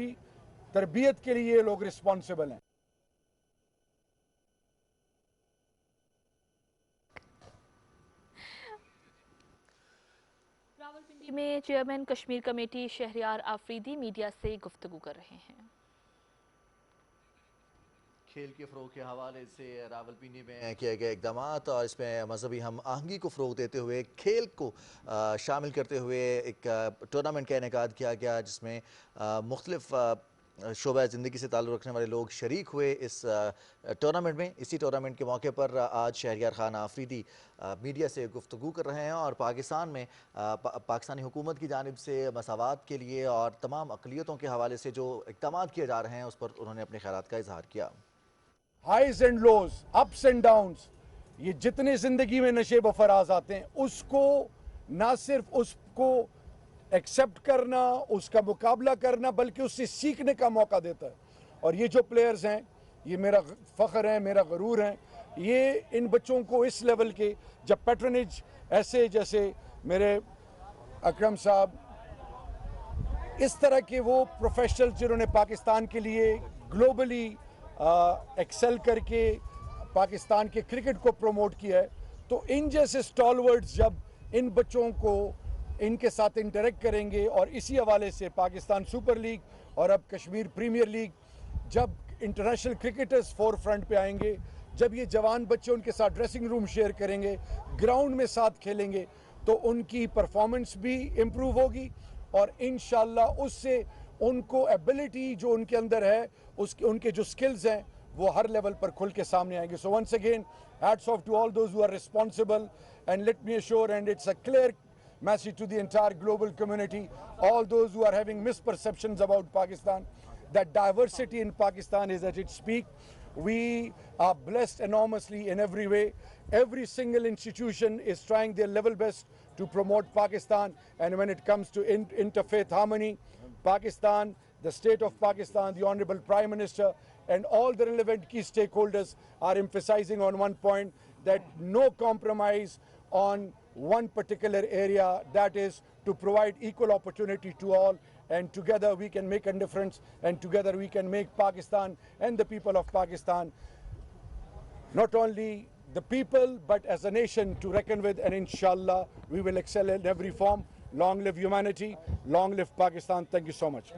तरबियत के लिए ये लोग रिस्पॉन्सिबल हैं। रावलपिंडी में chairman Kashmir committee Shehryar Afridi media से गुफ्तगू कर रहे हैं। खेल के फ़रोग के हवाले से रावलपिंडी में किए गए इकदाम और इसमें मजहबी हम आहंगी को फ़रोग देते हुए खेल को शामिल करते हुए एक टूर्नामेंट का इनेकाद किया गया, जिसमें मुख्तलिफ शोबा ज़िंदगी से ताल्लुक़ रखने वाले लोग शरीक हुए इस टूर्नामेंट में। इसी टूर्नामेंट के मौके पर आज शहरियार खान आफरीदी मीडिया से गुफ्तगू कर रहे हैं और पाकिस्तान में पाकिस्तानी हुकूमत की जानिब से मसावात के लिए और तमाम अक़लियतों के हवाले से जो इक़दाम किए जा रहे हैं उस पर उन्होंने अपने ख़यालात का इजहार किया। Highs and lows, ups and downs, ये जितने जिंदगी में नशे बफराज आते हैं, उसको ना सिर्फ उसको एक्सेप्ट करना, उसका मुकाबला करना, बल्कि उससे सीखने का मौका देता है। और ये जो प्लेयर्स हैं, ये मेरा फ़ख्र है, मेरा गरूर है। ये इन बच्चों को इस लेवल के, जब पैट्रनेज ऐसे जैसे मेरे अकरम साहब, इस तरह के वो प्रोफेशनल्स जिन्होंने पाकिस्तान के लिए ग्लोबली एक्सेल करके पाकिस्तान के क्रिकेट को प्रमोट किया है, तो इन जैसे स्टॉलवर्ड्स जब इन बच्चों को इनके साथ इंटरेक्ट करेंगे, और इसी हवाले से पाकिस्तान सुपर लीग और अब कश्मीर प्रीमियर लीग, जब इंटरनेशनल क्रिकेटर्स फोर फ्रंट पे आएंगे, जब ये जवान बच्चे उनके साथ ड्रेसिंग रूम शेयर करेंगे, ग्राउंड में साथ खेलेंगे, तो उनकी परफॉर्मेंस भी इम्प्रूव होगी और इंशाल्लाह उससे उनको एबिलिटी जो उनके अंदर है, उसके उनके जो स्किल्स हैं, वो हर लेवल पर खुल के सामने आएंगे। So once again hats off to all those who are responsible, and let me assure, and it's a clear message to the entire global community, all those who are having misperceptions about Pakistan, that diversity in Pakistan is at its peak. We are blessed enormously in every way. Every single institution is trying their level best to promote Pakistan, and when it comes to interfaith harmony, Pakistan, the state of Pakistan, the Honorable Prime Minister and all the relevant key stakeholders are emphasizing on one point, that no compromise on one particular area, that is to provide equal opportunity to all, and together we can make a difference, and together we can make Pakistan and the people of Pakistan not only the people but as a nation to reckon with, and inshallah we will excel in every form. Long live humanity, long live Pakistan. Thank you so much.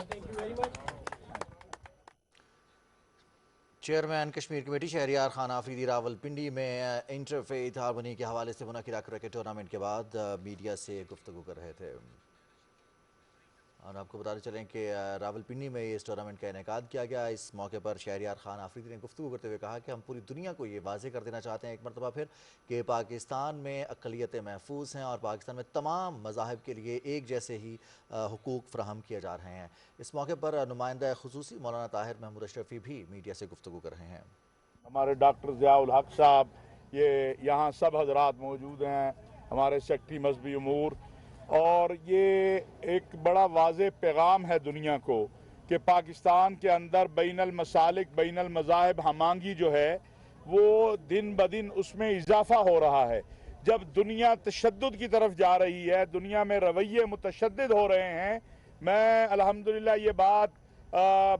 Chairman Kashmir committee Shehryar Khan Afridi Rawalpindi में interfaith harmony के हवाले से मुनक़िदा cricket tournament के बाद media से गुफ्तगू कर रहे थे। और आपको बताते चलें कि रावलपिंडी में इस टूर्नामेंट का इनेकाद किया गया। इस मौके पर शहरियार खान आफरीदी ने गुफ्तगू करते हुए कहा कि हम पूरी दुनिया को ये वाज़े कर देना चाहते हैं एक मरतबा फिर कि पाकिस्तान में अक़लियतें महफूज हैं और पाकिस्तान में तमाम मज़ाहिब के लिए एक जैसे ही हुकूक फ़राहम किए जा रहे हैं। इस मौके पर नुमाइंदा खुसूसी मौलाना ताहिर महमूद अशरफी भी मीडिया से गुफ्तगू कर रहे हैं। हमारे डॉक्टर ज़ियाउल हक साहब, ये यहाँ सब हजरात मौजूद हैं, हमारे सेक्रेटरी मजहबी उमूर, और ये एक बड़ा वाज़े पैगाम है दुनिया को कि पाकिस्तान के अंदर बैनल मसालिक बैनल मज़ाहिब हमांगी जो है वो दिन ब दिन उसमें इजाफा हो रहा है। जब दुनिया तशद्दुद की तरफ जा रही है, दुनिया में रवैये मुतशद्दिद हो रहे हैं, मैं अल्हम्दुलिल्लाह ये बात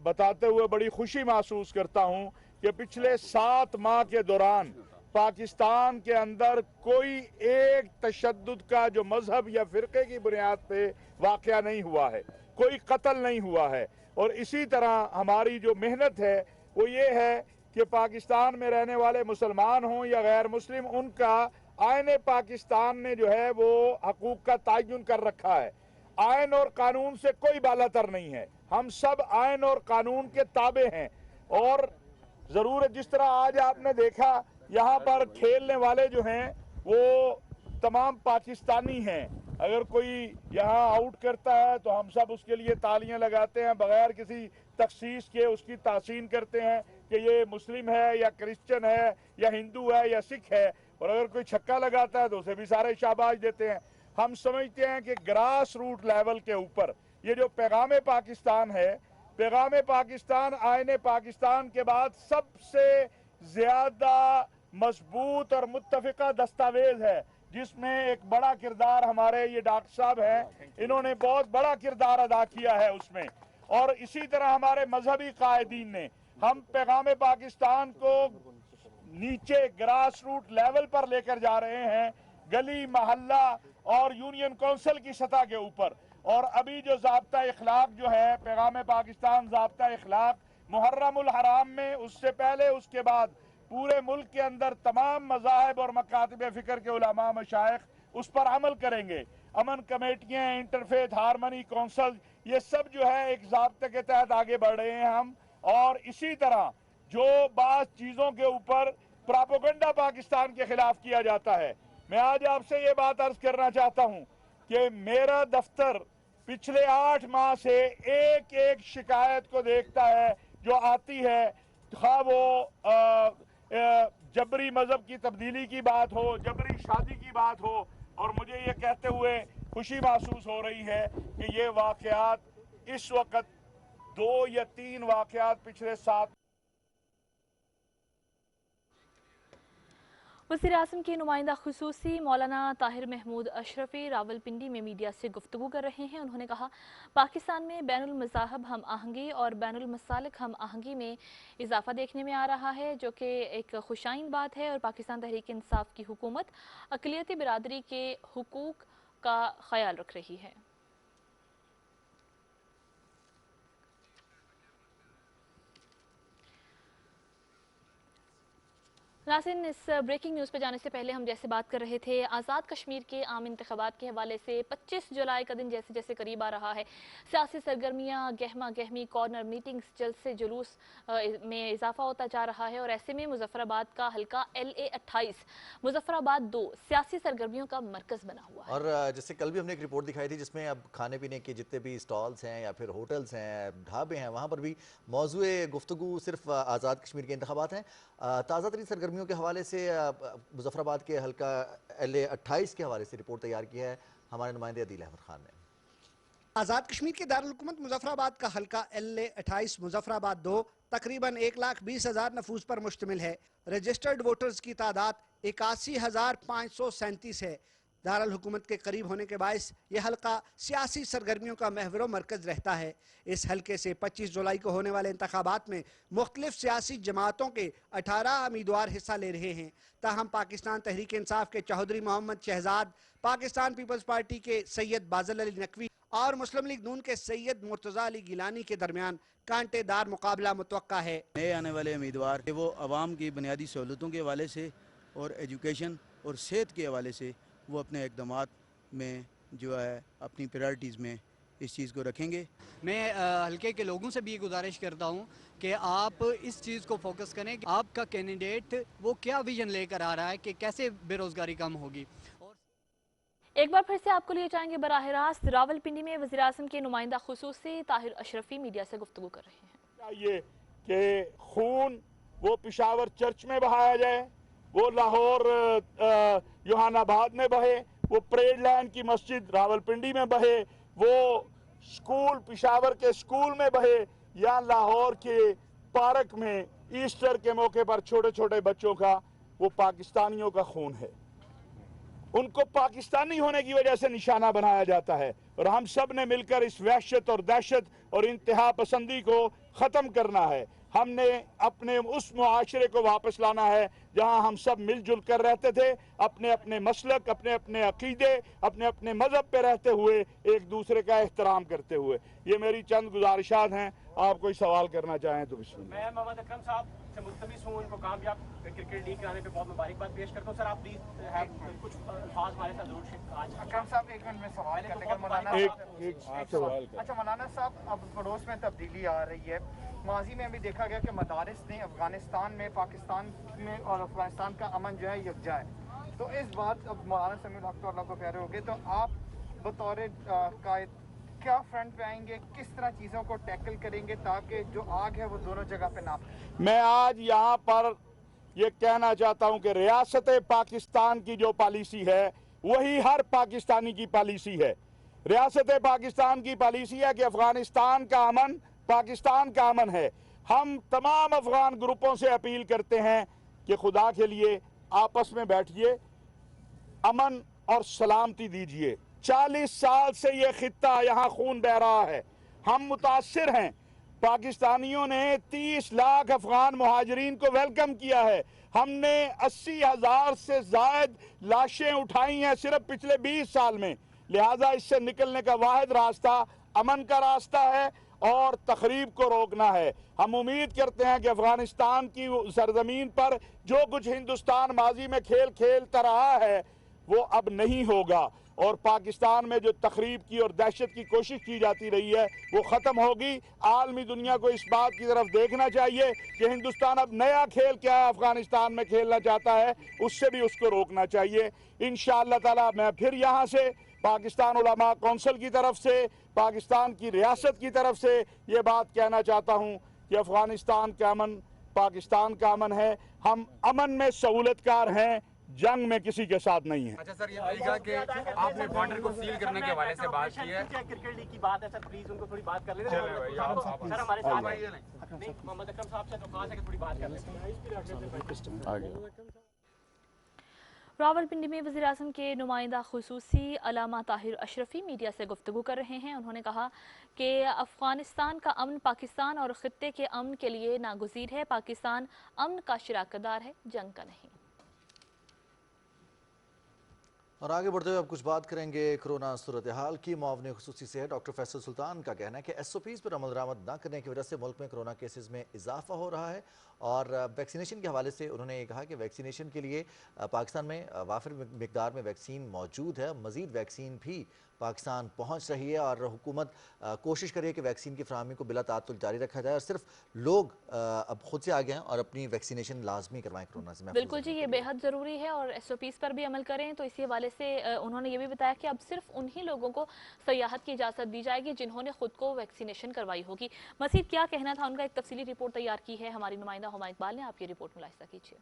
बताते हुए बड़ी खुशी महसूस करता हूँ कि पिछले 7 माह के दौरान पाकिस्तान के अंदर कोई एक तशद्दुद का जो मजहब या फ़िरक़े की बुनियाद पे वाक़या नहीं हुआ है, कोई कत्ल नहीं हुआ है। और इसी तरह हमारी जो मेहनत है वो ये है कि पाकिस्तान में रहने वाले मुसलमान हों या गैर मुस्लिम, उनका आईन पाकिस्तान ने जो है वो हकूक़ का तयन कर रखा है। आईन और कानून से कोई बालातर नहीं है, हम सब आईन और कानून के ताबे हैं। और ज़रूर जिस तरह आज आपने देखा यहाँ पर खेलने वाले जो हैं वो तमाम पाकिस्तानी हैं। अगर कोई यहाँ आउट करता है तो हम सब उसके लिए तालियां लगाते हैं, बगैर किसी तखसीस के उसकी तासीन करते हैं कि ये मुस्लिम है या क्रिश्चियन है या हिंदू है या सिख है। और अगर कोई छक्का लगाता है तो उसे भी सारे शाबाश देते हैं। हम समझते हैं कि ग्रास रूट लेवल के ऊपर ये जो पैगाम पाकिस्तान है, पैगाम पाकिस्तान आईने पाकिस्तान के बाद सबसे ज़्यादा मजबूत और मुत्तफ़िका दस्तावेज है, जिसमें एक बड़ा किरदार हमारे ये डॉक्टर साहब हैं, इन्होंने बहुत बड़ा किरदार अदा किया है उसमें। और इसी तरह हमारे मजहबी कायदीन ने, हम पैगाम पाकिस्तान को नीचे ग्रास रूट लेवल पर लेकर जा रहे हैं, गली मोहल्ला और यूनियन काउंसिल की सतह के ऊपर। और अभी जो ज़ाब्ता इखलाक जो है, पैगाम पाकिस्तान ज़ाब्ता इखलाक मुहर्रमुल हराम में, उससे पहले उसके बाद पूरे मुल्क के अंदर तमाम मज़ाहिब और मकातिब फ़िक्र के उलमा मशाइख उस पर अमल करेंगे। अमन कमेटियाँ, इंटरफेथ हारमनी काउंसिल, ये सब जो है एक ज़ाब्ते के तहत आगे बढ़ रहे हैं हम। और इसी तरह जो बात चीज़ों के ऊपर प्रोपेगेंडा पाकिस्तान के खिलाफ किया जाता है, मैं आज आपसे ये बात अर्ज करना चाहता हूँ कि मेरा दफ्तर पिछले 8 माह से एक एक शिकायत को देखता है जो आती है। खा वो जबरी मजहब की तब्दीली की बात हो, जबरी शादी की बात हो, और मुझे ये कहते हुए खुशी महसूस हो रही है कि ये वाक़यात इस वक्त 2 या 3 वाक़यात पिछले 7 वज़ीर-ए-आज़म के नुमाइंदा खुसूसी मौलाना ताहिर महमूद अशरफी रावलपिंडी में मीडिया से गुफ्तगू कर रहे हैं। उन्होंने कहा, पाकिस्तान में बैनुल मज़ाहब हम आहंगी और बैनुल मसालिक हम आहंगी में इजाफा देखने में आ रहा है, जो कि एक खुशाइन बात है, और पाकिस्तान तहरीक इंसाफ की हुकूमत अक़लियती बिरादरी के हुकूक का ख्याल रख रही है। नाज़रीन, इस ब्रेकिंग न्यूज़ पे जाने से पहले हम जैसे बात कर रहे थे, आज़ाद कश्मीर के आम इंतखाबात के हवाले से 25 जुलाई का दिन जैसे जैसे करीब आ रहा है, सियासी सरगर्मियाँ, गहमा गहमी, कॉर्नर मीटिंग्स, जलसे जुलूस में इजाफा होता जा रहा है, और ऐसे में मुजफ्फराबाद का हल्का LA 28 मुजफ्फराबाद 2 सियासी सरगर्मियों का मरकज़ बना हुआ है। और जैसे कल भी हमने एक रिपोर्ट दिखाई थी जिसमें अब खाने पीने के जितने भी स्टॉल्स हैं या फिर होटल्स हैं, ढाबे हैं, वहाँ पर भी मौजूए गुफ्तगू सिर्फ आज़ाद कश्मीर के इंतखाबात हैं। ताज़ा तरीन सरगर्मियों के हवाले से मुजफ्फराबाद के हल्का LA 28 के हवाले से रिपोर्ट तैयार की है हमारे नुमाइंदे अदील अहमद खान ने। आज़ाद कश्मीर के दारुल हुकूमत मुजफ्फराबाद का हल्का LA 28 मुजफ्फराबाद 2 तकरीबन 1,20,000 नफूस पर मुश्तमिल है। रजिस्टर्ड वोटर्स की तादाद 81,537 है। दारुल हुकूमत के करीब होने के बायस यह हल्का सियासी सरगर्मियों का महवर मरकज़ रहता है। इस हल्के से 25 जुलाई को होने वाले इंतखाबात में मुख्तलिफ सियासी जमातों के 18 उम्मीदवार हिस्सा ले रहे हैं। ताहम पाकिस्तान तहरीक इंसाफ के चौधरी मोहम्मद शहजाद, पाकिस्तान पीपल्स पार्टी के सैयद बाज़ल अली नकवी और मुस्लिम लीग नून के सैयद मुर्तज़ा अली गिलानी के दरमियान कांटेदार मुकाबला मुतवक्का है। नए आने वाले उम्मीदवार वो आवाम की बुनियादी सहूलतों के हवाले से और एजुकेशन और सेहत के हवाले से वो अपने इक़दामात में जो है अपनी प्रायोरिटीज़ में इस चीज़ को रखेंगे। मैं हल्के के लोगों से भी गुजारिश करता हूं कि आप इस चीज़ को फोकस करें कि आपका कैंडिडेट वो क्या विजन लेकर आ रहा है कि कैसे बेरोज़गारी कम होगी। एक बार फिर से आपको लिए जाएंगे बराह रास्त रावलपिंडी में वज़ीर-ए-आज़म के नुमाइंदा खुसूसी ताहिर अशरफी मीडिया से गुफ्तगू कर रहे हैं। चाहिए कि खून वो पेशावर चर्च में बहाया जाए, वो लाहौर योहानाबाद में बहे, वो परेड लाइन की मस्जिद रावलपिंडी में बहे, वो स्कूल पेशावर के स्कूल में बहे, या लाहौर के पार्क में ईस्टर के मौके पर छोटे छोटे बच्चों का वो पाकिस्तानियों का खून है। उनको पाकिस्तानी होने की वजह से निशाना बनाया जाता है, और हम सब ने मिलकर इस वहशत और दहशत और इंतहा पसंदी को ख़त्म करना है। हमने अपने उस मुआशरे को वापस लाना है जहां हम सब मिलजुल कर रहते थे, अपने अपने मसलक, अपने अपने अकीदे, अपने अपने मजहब पे रहते हुए एक दूसरे का एहतराम करते हुए। ये मेरी चंद गुजारिशात हैं। आप कोई सवाल करना चाहें तो बिस्मिल्लाह। मैं मोहम्मद अकरम साहब से मुल्तमिस हूँ, उनको कामयाब क्रिकेट लीग कराने पे बहुत मुबारकबाद पेश करता हूँ। सर आप प्लीज कुछ अल्फाज हमारे साथ जरूर आज। अकरम साहब एक मिनट में सवाल करने का मौलाना अच्छा मौलाना साहब, अब पड़ोस में तब्दीली आ रही है। माजी में अभी देखा गया कि मदारिस ने अफगानिस्तान में, पाकिस्तान में और अफगानिस्तान का अमन जो है यकजा है। तो इस बात अब मौलाना समीउल हक तो अल्लाह को प्यारे हो गए, तो आप बतौर कायद क्या फ्रंट पे आएंगे, किस तरह चीज़ों को टैकल करेंगे ताकि जो आग है वो दोनों जगह पे ना। मैं आज यहाँ पर ये कहना चाहता हूँ कि रियासत पाकिस्तान की जो पॉलिसी है वही हर पाकिस्तानी की पॉलिसी है। रियासत पाकिस्तान की पॉलिसी है कि अफगानिस्तान का अमन पाकिस्तान का अमन है। हम तमाम अफगान ग्रुपों से अपील करते हैं कि खुदा के लिए आपस में बैठिए, अमन और सलामती दीजिए। 40 साल से ये खित्ता यहाँ खून बह रहा है, हम मुतासिर हैं। पाकिस्तानियों ने 30 लाख अफगान मुहाजिरीन को वेलकम किया है। हमने 80,000 से जायद लाशें उठाई हैं सिर्फ पिछले 20 साल में। लिहाजा इससे निकलने का वाहिद रास्ता अमन का रास्ता है और तखरीब को रोकना है। हम उम्मीद करते हैं कि अफगानिस्तान की सरजमीन पर जो कुछ हिंदुस्तान माजी में खेल खेलता रहा है वो अब नहीं होगा, और पाकिस्तान में जो तखरीब की और दहशत की कोशिश की जाती रही है वो ख़त्म होगी। आलमी दुनिया को इस बात की तरफ देखना चाहिए कि हिंदुस्तान अब नया खेल क्या है अफगानिस्तान में खेलना चाहता है, उससे भी उसको रोकना चाहिए। इंशाअल्लाह ताला मैं फिर यहाँ से पाकिस्तान उलमा कौंसिल की तरफ से, पाकिस्तान की रियासत की तरफ से ये बात कहना चाहता हूँ कि अफगानिस्तान का अमन पाकिस्तान का अमन है। हम अमन में सहूलतकार हैं, जंग में किसी के साथ नहीं है। अच्छा सर, ये बताइएगा कि आपने बॉर्डर को सील करने के हवाले से बात की है। क्रिकेट लीग की बात है सर, प्लीज उनको थोड़ी बात कर लेते हैं सर, हमारे साथ नहीं मोहम्मद अकरम साहब से तो कहा है कि थोड़ी बात कर लेते हैं। रावलपिंडी में वज़ीर-ए-आज़म के नुमाइंदा खुसूसी अलामा ताहिर अशरफी मीडिया से गुफ्तगू कर रहे हैं। उन्होंने कहा कि अफ़गानिस्तान का अमन पाकिस्तान और ख़ित्ते के अमन के लिए नागुज़ीर है। पाकिस्तान अमन का शराकतदार है, जंग का नहीं। और आगे बढ़ते हुए अब कुछ बात करेंगे कोरोना सूरत हाल की। मुआवने खुसूसी से डॉक्टर फैसल सुल्तान का कहना है कि SOPs पर अमल दरामद न करने की वजह से मुल्क में कोरोना केसेस में इजाफा हो रहा है। और वैक्सीनेशन के हवाले से उन्होंने ये कहा कि वैक्सीनेशन के लिए पाकिस्तान में वाफिर मिकदार में वैक्सीन मौजूद है। मज़ीद वैक्सीन भी पाकिस्तान पहुँच रही है और हुकूमत कोशिश करिए कि वैक्सीन की फराहमी को बिला तातुल जारी रखा जाए और सिर्फ लोग अब खुद से आगे हैं और अपनी वैक्सीनेशन लाजमी करवाएं कोरोना से। बिल्कुल जी, ये बेहद ज़रूरी है और SOPs पर भी अमल करें। तो इसी हवाले से उन्होंने ये भी बताया कि अब सिर्फ उन्हीं लोगों को सयाहत की इजाज़त दी जाएगी जिन्होंने खुद को वैक्सीनेशन करवाई होगी। मज़ीद क्या कहना था उनका, एक तफसीली रिपोर्ट तैयार की है हमारी नुमाइंदा हुमा इकबाल ने। आप ये रिपोर्ट मुलाहिजा कीजिए।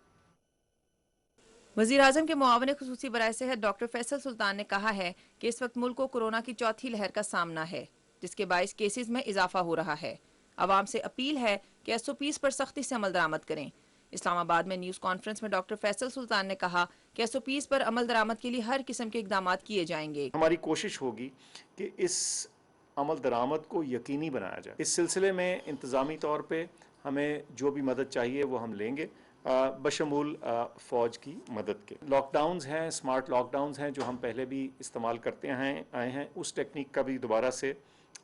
वज़ीर-ए-आज़म के मुआविन खुसूसी बराए सेहत डॉक्टर फैसल सुल्तान ने कहा है कि इस वक्त मुल्क को कोरोना की चौथी लहर का सामना है, जिसके बाइस केसेस में इजाफा हो रहा है। आवाम से अपील है कि SOPs पर सख्ती से अमल दरामद करें। इस्लामाबाद में न्यूज़ कॉन्फ्रेंस में डॉक्टर फैसल सुल्तान ने कहा कि SOPs पर अमल दरामद के लिए हर किस्म के इकदाम किए जाएंगे। हमारी कोशिश होगी कि इस अमल दरामद को यकीनी बनाया जाए। इस सिलसिले में इंतज़ामी तौर पर हमें जो भी मदद चाहिए वो हम लेंगे, बशमूल फ़ौज की मदद के। लॉकडाउन्स हैं, स्मार्ट लॉकडाउन्स हैं जो हम पहले भी इस्तेमाल करते आए हैं, उस टेक्निक का भी दोबारा से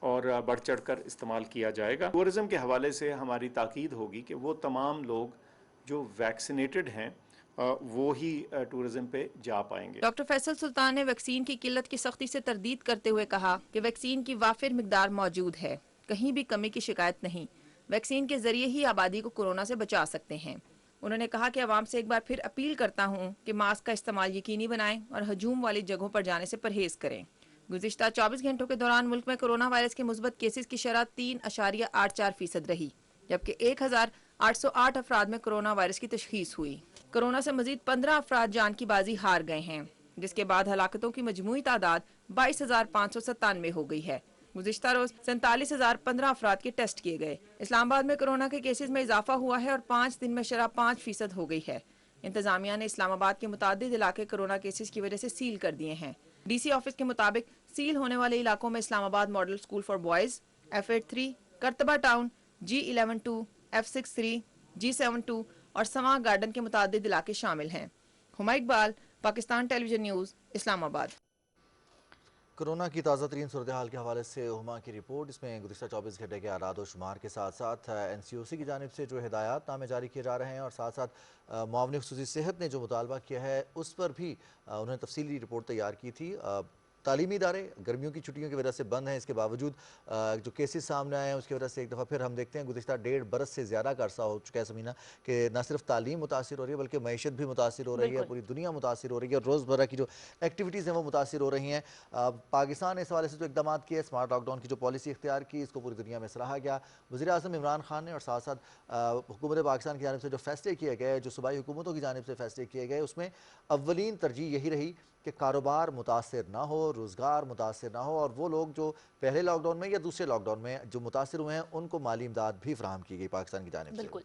और बढ़ चढ़ कर इस्तेमाल किया जाएगा। टूरिज़म के हवाले से हमारी ताकीद होगी कि वो तमाम लोग जो वैक्सीनेटेड हैं वो ही टूरिज़म पे जा पाएंगे। डॉक्टर फैसल सुल्तान ने वैक्सीन की किल्लत की सख्ती से तरदीद करते हुए कहा कि वैक्सीन की वाफिर मिकदार मौजूद है, कहीं भी कमी की शिकायत नहीं। वैक्सीन के जरिए ही आबादी को कोरोना से बचा सकते हैं। उन्होंने कहा कि आवाम से एक बार फिर अपील करता हूँ कि मास्क का इस्तेमाल यकीनी बनाएं और हजूम वाली जगहों पर जाने से परहेज करें। गुज़िश्ता 24 घंटों के दौरान मुल्क में कोरोना वायरस के मुस्बत केसेस की शरह 3.84% रही, जबकि 1808 अफराद में कोरोना वायरस की तशखीस हुई। कोरोना से मजीद 15 अफराद जान की बाजी हार गए हैं, जिसके बाद हलाकतों की मजमूई तादाद 22,597 हो गई है। गुज़िश्ता रोज 47,015 अफराद के टेस्ट किए गए। इस्लामाबाद में कोरोना के केसेस में इजाफा हुआ है और 5 दिन में शरह 5% हो गई है। इंतजामिया ने इस्लामाबाद के मुतादिद इलाके कोरोना केसेस की वजह से सील कर दिए हैं। DC ऑफिस के मुताबिक सील होने वाले इलाकों में Islamabad model school for boys, F83, Qurtaba town, G11-2, F63, G72 और समा गार्डन के मुतादिद इलाके शामिल हैं। Huma Iqbal, Pakistan television news, Islamabad. Corona की ताज़ा तरीन सूरत हाल के हवाले से हुमा की रिपोर्ट। इसमें गुज़िश्ता 24 घंटे के आदाद और शुमार के साथ साथ NCOC की जानिब से जो हिदायत नामे जारी किए जा रहे हैं और साथ साथ मुआवने खुसूसी सेहत ने जो मुतालबा किया है उस पर भी उन्होंने तफसीली रिपोर्ट तैयार की थी। तालीमी इदारे गर्मियों की छुट्टियों की वजह से बंद हैं, इसके बावजूद जो केसेस सामने आए हैं उसकी वजह से एक दफ़ा फिर हम देखते हैं गुज़िश्ता 1.5 बरस से ज़्यादा का अरसा हो चुका है समीना कि न सिर्फ तालीम मुतासिर हो रही है बल्कि मईशत भी मुतासिर हो रही है, पूरी दुनिया मुतासिर हो रही है और रोज़मर्रा की जो एक्टिविटीज़ हैं वो मुतासिर हो रही हैं। पाकिस्तान ने इस हवाले से जो इकदाम किए, स्मार्ट लॉकडाउन की जो पॉलिसी इख्तियार की, इसको पूरी दुनिया में सराहा गया। वज़ीर-ए-आज़म इमरान खान ने और साथ साथ हुकूमत पाकिस्तान की जानिब से जो फैसले किए गए, जो सूबाई हुकूमतों की जानिब से फैसले किए गए, उसमें अव्वलीन तरजीह यही रही कि कारोबार मुतासिर ना हो, रोज़गार मुतासिर ना हो और वो लोग जो पहले लॉकडाउन में या दूसरे लॉकडाउन में जो मुतासिर हुए हैं उनको माली इमदाद भी फराहम की गई पाकिस्तान की जानिब से। बिल्कुल,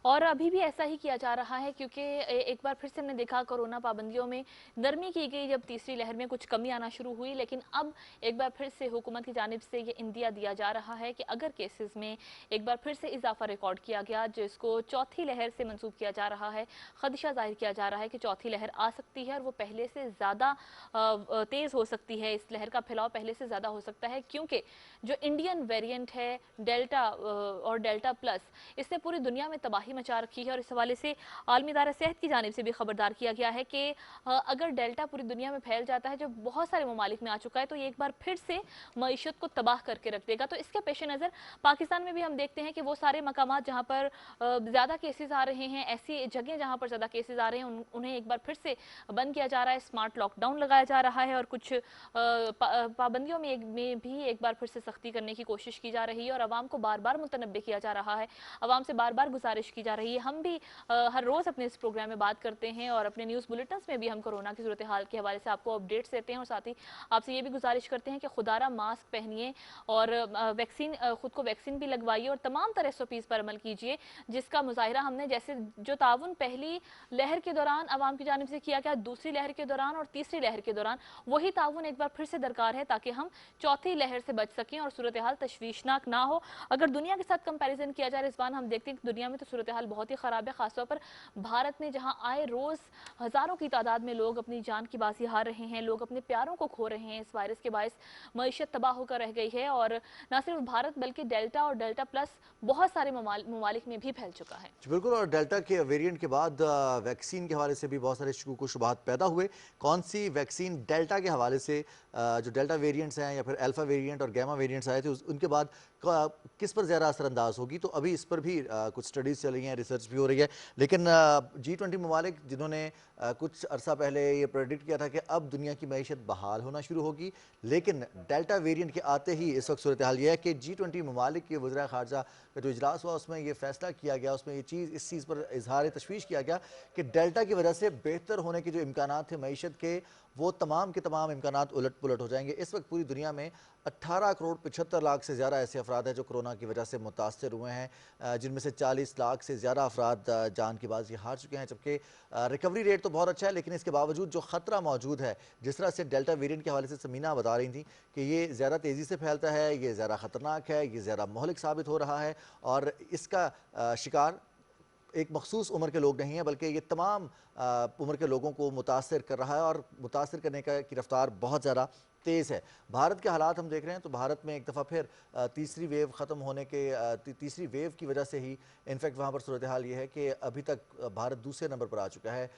और अभी भी ऐसा ही किया जा रहा है क्योंकि एक बार फिर से हमने देखा कोरोना पाबंदियों में नरमी की गई जब तीसरी लहर में कुछ कमी आना शुरू हुई, लेकिन अब एक बार फिर से हुकूमत की जानिब से ये इंदिया दिया जा रहा है कि अगर केसेस में एक बार फिर से इजाफा रिकॉर्ड किया गया जिसको चौथी लहर से मंसूब किया जा रहा है, खदशा जाहिर किया जा रहा है कि चौथी लहर आ सकती है और वो पहले से ज़्यादा तेज़ हो सकती है, इस लहर का फैलाव पहले से ज़्यादा हो सकता है क्योंकि जो इंडियन वेरिएंट है डेल्टा और डेल्टा प्लस, इसने पूरी दुनिया में तबाही मचा रखी है और इस हवाले से आलमी इदारा सेहत की जानिब से भी खबरदार किया गया है कि अगर डेल्टा पूरी दुनिया में फैल जाता है जो बहुत सारे ममालिक में आ चुका है तो ये एक बार फिर से मईशत को तबाह करके रख देगा। तो इसके पेश नज़र पाकिस्तान में भी हम देखते हैं कि वो सारे मकामात जहाँ पर ज़्यादा केसेस आ रहे हैं, ऐसी जगह जहाँ पर ज़्यादा केसेस आ रहे हैं उन्हें एक बार फिर से बंद किया जा रहा है, स्मार्ट लॉकडाउन लगाया जा रहा है और कुछ पाबंदियों में भी एक बार फिर से सख्ती करने की कोशिश की जा रही है और आवाम को बार बार मुतनब्बे किया जा रहा है, आवाम से बार बार गुजारिश की जा रही है। हम भी हर रोज़ अपने इस प्रोग्राम में बात करते हैं और अपने न्यूज़ बुलेटिन में भी हम कोरोना की सूरत हाल के हवाले से आपको अपडेट्स देते हैं और साथ ही आपसे ये भी गुजारिश करते हैं कि खुदारा मास्क पहनिए और वैक्सीन खुद को वैक्सीन भी लगवाइए और तमाम तरह SOPs पर अमल कीजिए, जिसका मुजाहिरा हमने जैसे जो ताउन पहली लहर के दौरान आवाम की जानिब से किया गया, दूसरी लहर के दौरान और तीसरी लहर के दौरान, वही ताउन एक बार फिर से दरकार है ताकि हम चौथी लहर से बच सकें और सूरत हाल तशवीशनाक ना हो। अगर दुनिया के साथ कंपैरिजन किया जाए रिजवान, हम देखते हैं कि दुनिया में तो सूरत हाल बहुत ही ख़राब है, खासतौर पर भारत में जहाँ आए रोज़ हज़ारों की तादाद में लोग अपनी जान की बाजी हार रहे हैं, लोग अपने प्यारों को खो रहे हैं। इस वायरस के बायस मईशत तबाह होकर रह गई है और न सिर्फ भारत बल्कि डेल्टा और डेल्टा प्लस बहुत सारे ममालिक में भी फैल चुका है। बिल्कुल, और डेल्टा के वेरिएंट के बाद वैक्सीन के हवाले से भी बहुत सारे शुकूक व शुबहात पैदा हुए। कौन सी वैक्सीन डेल्टा के हवाले से जो डेल्टा वेरिएंट्स हैं या फिर अल्फा वेरिएंट और गैमा वेरिएंट्स आए थे उनके बाद किस पर ज़्यादा असरअंदाज होगी, तो अभी इस पर भी कुछ स्टडीज़ चल रही हैं, रिसर्च भी हो रही है। लेकिन G20 ममालिक जिन्होंने कुछ अरसा पहले ये प्रेडिक्ट किया था कि अब दुनिया की मईशत बहाल होना शुरू होगी, लेकिन डेल्टा वेरिएंट के आते ही इस वक्त सूरत हाल ये है कि G20 ममालिक के वज़ीर ख़ारजा का जो इजलास हुआ उसमें ये फैसला किया गया, उसमें ये इस चीज़ पर इजहार तशवीश किया गया कि डेल्टा की वजह से बेहतर होने के जो इम्कानात थे मईशत के, वो तमाम के तमाम इम्कानात उलट पुलट हो जाएंगे। इस वक्त पूरी दुनिया में 18 करोड़ 75 लाख से ज़्यादा ऐसे अफराद हैं जो कोरोना की वजह से मुतासर हुए हैं, जिनमें से 40 लाख से ज़्यादा अफराद जान की बाजी हार चुके हैं। जबकि रिकवरी रेट तो बहुत अच्छा है, लेकिन इसके बावजूद जो ख़तरा मौजूद है, जिस तरह से डेल्टा वेरिएंट के हवाले से समीना बता रही थी कि ये ज़्यादा तेज़ी से फैलता है, ये ज़्यादा ख़तरनाक है, ये ज़्यादा महलिक साबित हो रहा है और इसका शिकार एक मखसूस उम्र के लोग नहीं हैं, बल्कि ये तमाम उम्र के लोगों को मुतासर कर रहा है और मुतासर करने की रफ्तार बहुत ज़्यादा तेज़ है। भारत के हालात हम देख रहे हैं तो भारत में एक दफ़ा फिर तीसरी वेव ख़त्म होने के तीसरी वेव की वजह से ही इनफैक्ट वहाँ पर सूरत हाल ये है कि अभी तक भारत दूसरे नंबर पर आ चुका है।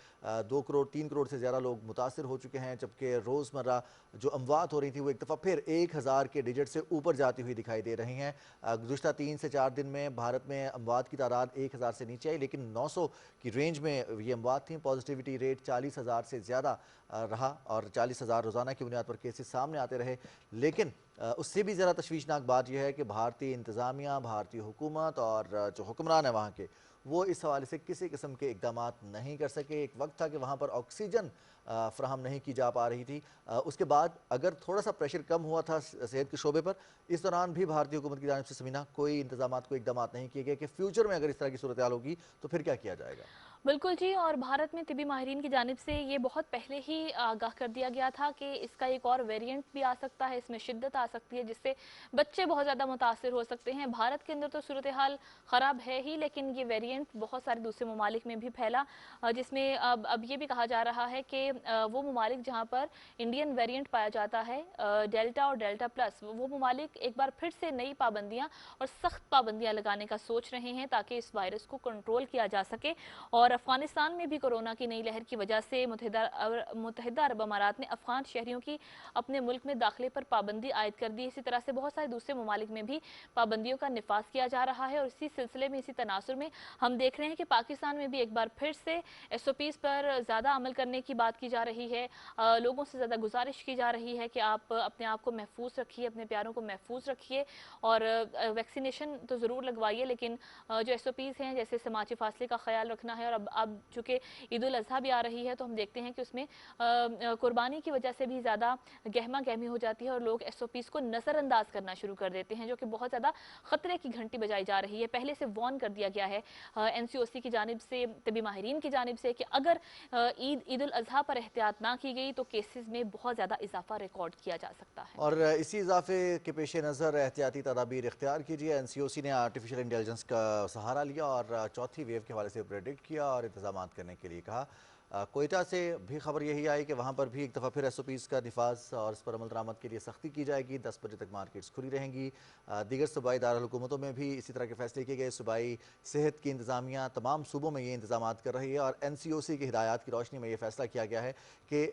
2 करोड़ 3 करोड़ से ज़्यादा लोग मुतासर हो चुके हैं, जबकि रोज़मर्रा जो अमवात हो रही थी वो एक दफ़ा फिर 1000 के डिजिट से ऊपर जाती हुई दिखाई दे रही हैं। गुज़िश्ता 3 से 4 दिन में भारत में अमवात की तादाद 1000 से नीचे आई, लेकिन 900 की रेंज में ये अमवात थी। पॉजिटिविटी रेट 40,000 से ज़्यादा रहा और 40,000 रोज़ाना की बुनियाद पर केसेस सामने आते रहे। लेकिन उससे भी ज़्यादा तशवीशनाक बात यह है कि भारतीय इंतज़ामिया, भारतीय हुकूमत और जो हुक्मरान है वहाँ के, वो इस हवाले से किसी किस्म के इक़दामात नहीं कर सके। एक वक्त था कि वहाँ पर ऑक्सीजन फ्राहम नहीं की जा पा रही थी। उसके बाद अगर थोड़ा सा प्रेशर कम हुआ था सेहत के शोबे पर, इस दौरान भी भारतीय हुकूमत की जानिब से समीना कोई इंतजामात, कोई इक़दामात नहीं किए गए कि फ्यूचर में अगर इस तरह की सूरत हाल होगी तो फिर क्या किया जाएगा। बिल्कुल जी, और भारत में तिबी माहिरीन की जानिब से ये बहुत पहले ही आगाह कर दिया गया था कि इसका एक और वेरिएंट भी आ सकता है, इसमें शिद्दत आ सकती है जिससे बच्चे बहुत ज़्यादा मुतासर हो सकते हैं। भारत के अंदर तो सूरत हाल ख़राब है ही, लेकिन ये वेरिएंट बहुत सारे दूसरे ममालिक में भी फैला, जिसमें अब ये भी कहा जा रहा है कि वो ममालिक जहाँ पर इंडियन वेरिएंट पाया जाता है, डेल्टा और डेल्टा प्लस, वो ममालिक एक बार फिर से नई पाबंदियाँ और सख्त पाबंदियाँ लगाने का सोच रहे हैं ताकि इस वायरस को कंट्रोल किया जा सके। और अफगानिस्तान में भी कोरोना की नई लहर की वजह से मुत्तहिदा अरब अमारात ने अफगान शहरियों की अपने मुल्क में दाखिले पर पाबंदी आयद कर दी। इसी तरह से बहुत सारे दूसरे ममालिक में भी पाबंदियों का निफाज किया जा रहा है और इसी सिलसिले में, इसी तनासुर में हम देख रहे हैं कि पाकिस्तान में भी एक बार फिर से SOPs पर ज़्यादा अमल करने की बात की जा रही है। लोगों से ज़्यादा गुजारिश की जा रही है कि आप अपने आप को महफूज रखिए, अपने प्यारों को महफूज रखिए और वैक्सीनेशन तो ज़रूर लगवाइए, लेकिन जो SOPs हैं जैसे समाजी फासले का ख्याल रखना है। और अब चूँकि ईद उल अज़हा भी आ रही है तो हम देखते हैं कि उसमें कुर्बानी की वजह से भी ज़्यादा गहमा गहमी हो जाती है और लोग SOPs को नज़रअंदाज करना शुरू कर देते हैं, जो कि बहुत ज़्यादा ख़तरे की घंटी बजाई जा रही है। पहले से वार्न कर दिया गया है NCOC की जानिब से, तबी माहिरीन की जानिब से, कि अगर ईद उल अज़हा पर एहतियात ना की गई तो केसेस में बहुत ज़्यादा इजाफा रिकॉर्ड किया जा सकता है। और इसी इजाफे के पेश नज़र एहतियाती तदाबीर इख्तियार कीजिए। NCOC ने आर्टिफिशियल इंटेलिजेंस का सहारा लिया और चौथी वेव के हवाले से प्रेडिक्ट किया और इंतजामात करने के लिए कहा। कोयटा से भी खबर यही आई कि वहाँ पर भी एक दफ़ा फिर SOPs का निफाज और इस पर अमल दरामद के लिए सख्ती की जाएगी। 10 बजे तक मार्केट्स खुली रहेंगी। दीगर सूबाई दारकूमतों में भी इसी तरह के फैसले किए गए। सूबाई सेहत की इंतज़ामिया तमाम सूबों में ये इंतजामात कर रही है और NCOC की हिदायत की रोशनी में ये फैसला किया गया है कि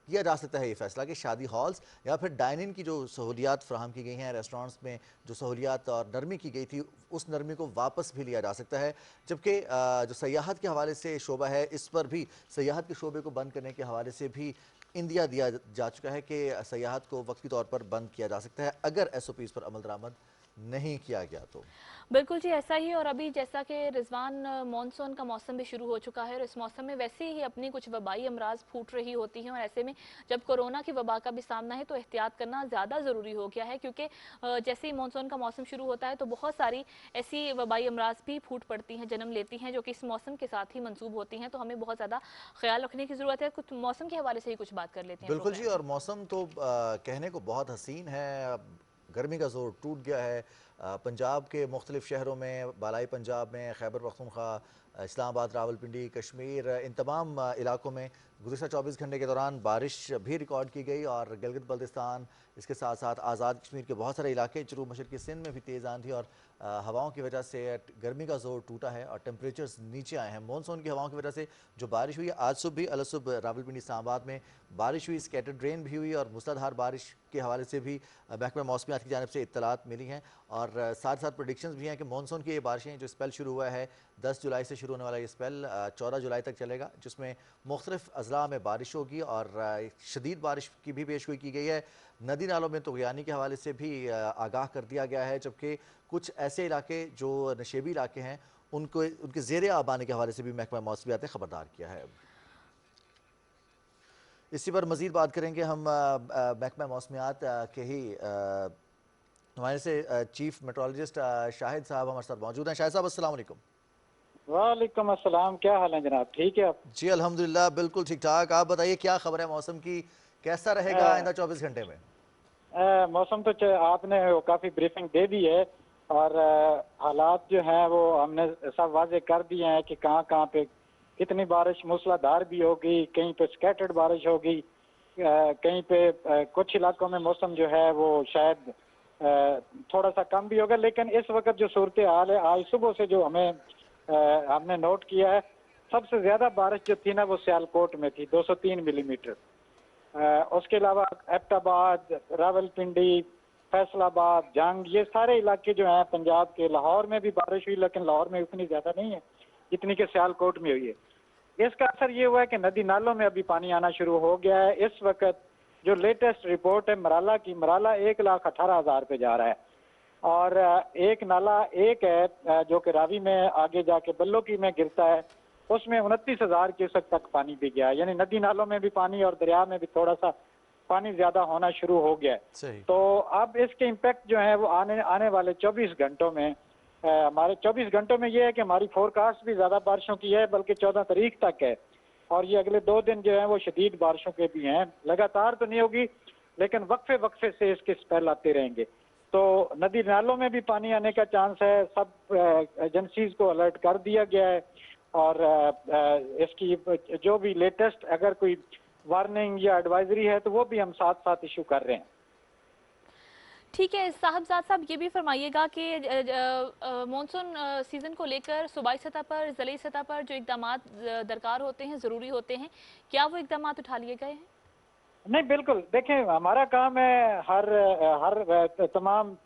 किया जा सकता है ये फैसला कि शादी हॉल्स या फिर डाइनिंग की जो सहूलियात फ्राहम की गई हैं, रेस्टोरेंट्स में जो सहूलियात और नरमी की गई थी, उस नरमी को वापस भी लिया जा सकता है। जबकि जो सयाहत के हवाले से शोबा है, इस पर भी सयाहत के शोबे को बंद करने के हवाले से भी इंदिया दिया जा चुका है कि सयाहत को वक्ती तौर पर बंद किया जा सकता है अगर SOPs पर अमल दरामद नहीं किया गया तो। बिल्कुल जी, ऐसा ही। और अभी जैसा कि रिजवान, मॉनसून का मौसम भी शुरू हो चुका है और इस मौसम में वैसे ही अपनी कुछ वबाई अमराज फूट रही होती हैं, और ऐसे में जब कोरोना की वबा का भी सामना है तो एहतियात करना ज़्यादा ज़रूरी हो गया है, क्योंकि जैसे ही मॉनसून का मौसम शुरू होता है तो बहुत सारी ऐसी वबाई अमराज भी फूट पड़ती हैं, जन्म लेती हैं, जो कि इस मौसम के साथ ही मंसूब होती हैं। तो हमें बहुत ज़्यादा ख्याल रखने की ज़रूरत है। कुछ मौसम के हवाले से ही कुछ बात कर लेते हैं। बिल्कुल जी, और मौसम तो कहने को बहुत हसीन है। गर्मी का जोर टूट गया है। पंजाब के मुख्तलिफ शहरों में, बालाई पंजाब में, खैबर पख्तूनख्वा, इस्लामाबाद, रावलपिंडी, कश्मीर, इन तमाम इलाकों में गुज़िश्ता 24 घंटे के दौरान बारिश भी रिकॉर्ड की गई। और गिलगित बल्तिस्तान, इसके साथ साथ आज़ाद कश्मीर के बहुत सारे इलाके, जनूब मशरक़ी सिंध में भी तेज़ आंधी और हवाओं की वजह से गर्मी का जोर टूटा है और टेम्परेचर्स नीचे आए हैं। मानसून की हवाओं की वजह से जो बारिश हुई है, आज सुबह भी अलसुबह रावलपिंडी, इस्लामाबाद में बारिश हुई, स्कैटर्ड रेन भी हुई और मूसलाधार बारिश के हवाले से भी महकमा मौसमियात की जानिब से इत्तलात मिली हैं। और साथ साथ प्रेडिक्शंस भी हैं कि मानसून की ये बारिशें, जो स्पेल शुरू हुआ है 10 जुलाई से शुरू होने वाला ये स्पेल 14 जुलाई तक चलेगा, जिसमें मुख्तलिफ अजला में बारिश होगी और शदीद बारिश की भी पेशगोई की गई है। नदी नालों में तुग़यानी के हवाले से भी आगाह कर दिया गया है, जबकि कुछ ऐसे इलाके जो नशेबी इलाके हैं उनको उनके ज़ेर आब आने के हवाले से भी महकमा मौसमियात ने खबरदार किया है। इसी पर मज़ीद बात करेंगे हम महकमा मौसमियात के ही हमारे से चीफ मेट्रोलॉजिस्ट शाहिद साहब हमारे साथ मौजूद हैं। शाहिद साहब, अस्सलाम वालेकुम। वालेकुम अस्सलाम, क्या हाल है जनाब? ठीक है आप? जी अल्हम्दुलिल्लाह, बिल्कुल ठीक ठाक। आप बताइए क्या खबर है मौसम की, कैसा रहेगा आइंदा 24 घंटे में? मौसम तो आपने काफ़ी ब्रीफिंग दे दी है और हालात जो हैं वो हमने सब वाजे कर दिए हैं कि कहाँ कहाँ पे कितनी बारिश मूसलाधार भी होगी, कहीं पे स्कैटर्ड बारिश होगी, कहीं पे कुछ इलाकों में मौसम जो है वो शायद थोड़ा सा कम भी होगा। लेकिन इस वक्त जो सूरत हाल है, आज सुबह से जो हमने नोट किया है, सबसे ज़्यादा बारिश जो थी ना वो सियालकोट में थी, 203 मिलीमीटर। उसके अलावा एबटाबाद, रावलपिंडी, फैसलाबाद, जंग, ये सारे इलाके जो हैं पंजाब के, लाहौर में भी बारिश हुई, लेकिन लाहौर में उतनी ज़्यादा नहीं है जितनी कि सियालकोट में हुई है। इसका असर ये हुआ है कि नदी नालों में अभी पानी आना शुरू हो गया है। इस वक्त जो लेटेस्ट रिपोर्ट है मराला की, मराला 1,18,000 पे जा रहा है और एक नाला एक है जो कि रावी में आगे जाके बल्लो की में गिरता है, उसमें 29,000 क्यूसेक तक पानी भी गया। यानी नदी नालों में भी पानी और दरिया में भी थोड़ा सा पानी ज्यादा होना शुरू हो गया है। तो अब इसके इम्पैक्ट जो है वो आने वाले 24 घंटों में हमारे 24 घंटों में ये है कि हमारी फोरकास्ट भी ज्यादा बारिशों की है, बल्कि 14 तारीख तक है और ये अगले 2 दिन जो है वो शदीद बारिशों के भी हैं। लगातार तो नहीं होगी लेकिन वक्फे वक्फे से इसके स्पेल आते रहेंगे। तो नदी नालों में भी पानी आने का चांस है। सब एजेंसीज को अलर्ट कर दिया गया है और इसकी जो भी लेटेस्ट अगर कोई वार्निंग या एडवाइजरी है तो वो भी हम साथ साथ इशू कर रहे हैं। ठीक है साहबजाद साहब, ये भी फरमाइएगा कि मानसून सीज़न को लेकर सूबाई सतह पर, ज़िले सतह पर जो इक़दाम दरकार होते हैं, ज़रूरी होते हैं, क्या वो इक़दाम उठा लिए गए हैं? नहीं, बिल्कुल। देखें, हमारा काम है हर तमाम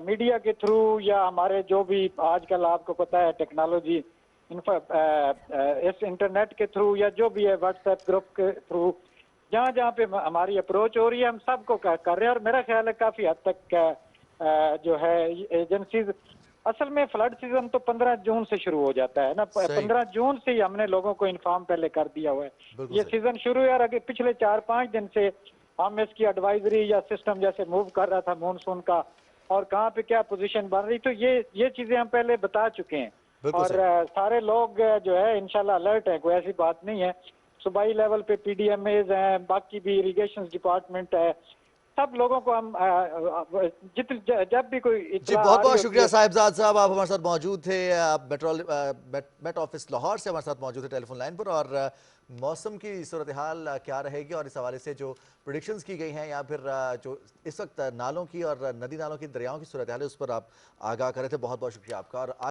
मीडिया के थ्रू या हमारे जो भी आजकल आपको पता है टेक्नोलॉजी इस इंटरनेट के थ्रू या जो भी है व्हाट्सएप ग्रुप के थ्रू, जहाँ जहाँ पे हमारी अप्रोच हो रही है हम सबको कर रहे हैं। और मेरा ख्याल है काफ़ी हद तक जो है एजेंसीज, असल में फ्लड सीजन तो 15 जून से शुरू हो जाता है ना, 15 जून से ही हमने लोगों को इन्फॉर्म पहले कर दिया हुआ है ये सीजन शुरू है। और अगर पिछले 4-5 दिन से हम इसकी एडवाइजरी या सिस्टम जैसे मूव कर रहा था मानसून का और कहाँ पे क्या पोजीशन बन रही, तो ये चीजें हम पहले बता चुके हैं और सारे लोग जो है इंशाल्लाह अलर्ट है, कोई ऐसी बात नहीं है। सूबाई लेवल पे PDMAs हैं, बाकी भी इरिगेशन डिपार्टमेंट है, सब लोगों को हम जब भी कोई जी, बहुत बहुत शुक्रिया साहिबजाद साहब, आप हमारे साथ मौजूद थे। आप मेट ऑफिस लाहौर से हमारे साथ मौजूद थे टेलीफोन लाइन पर। और मौसम की सूरत हाल क्या रहेगी और इस हवाले से जो प्रेडिक्शंस की गई हैं या फिर जो इस वक्त नालों की और नदी नालों की, दरियाओं की सूरत हाल है, उस पर आप आगाह कर रहे थे। बहुत बहुत शुक्रिया आपका। और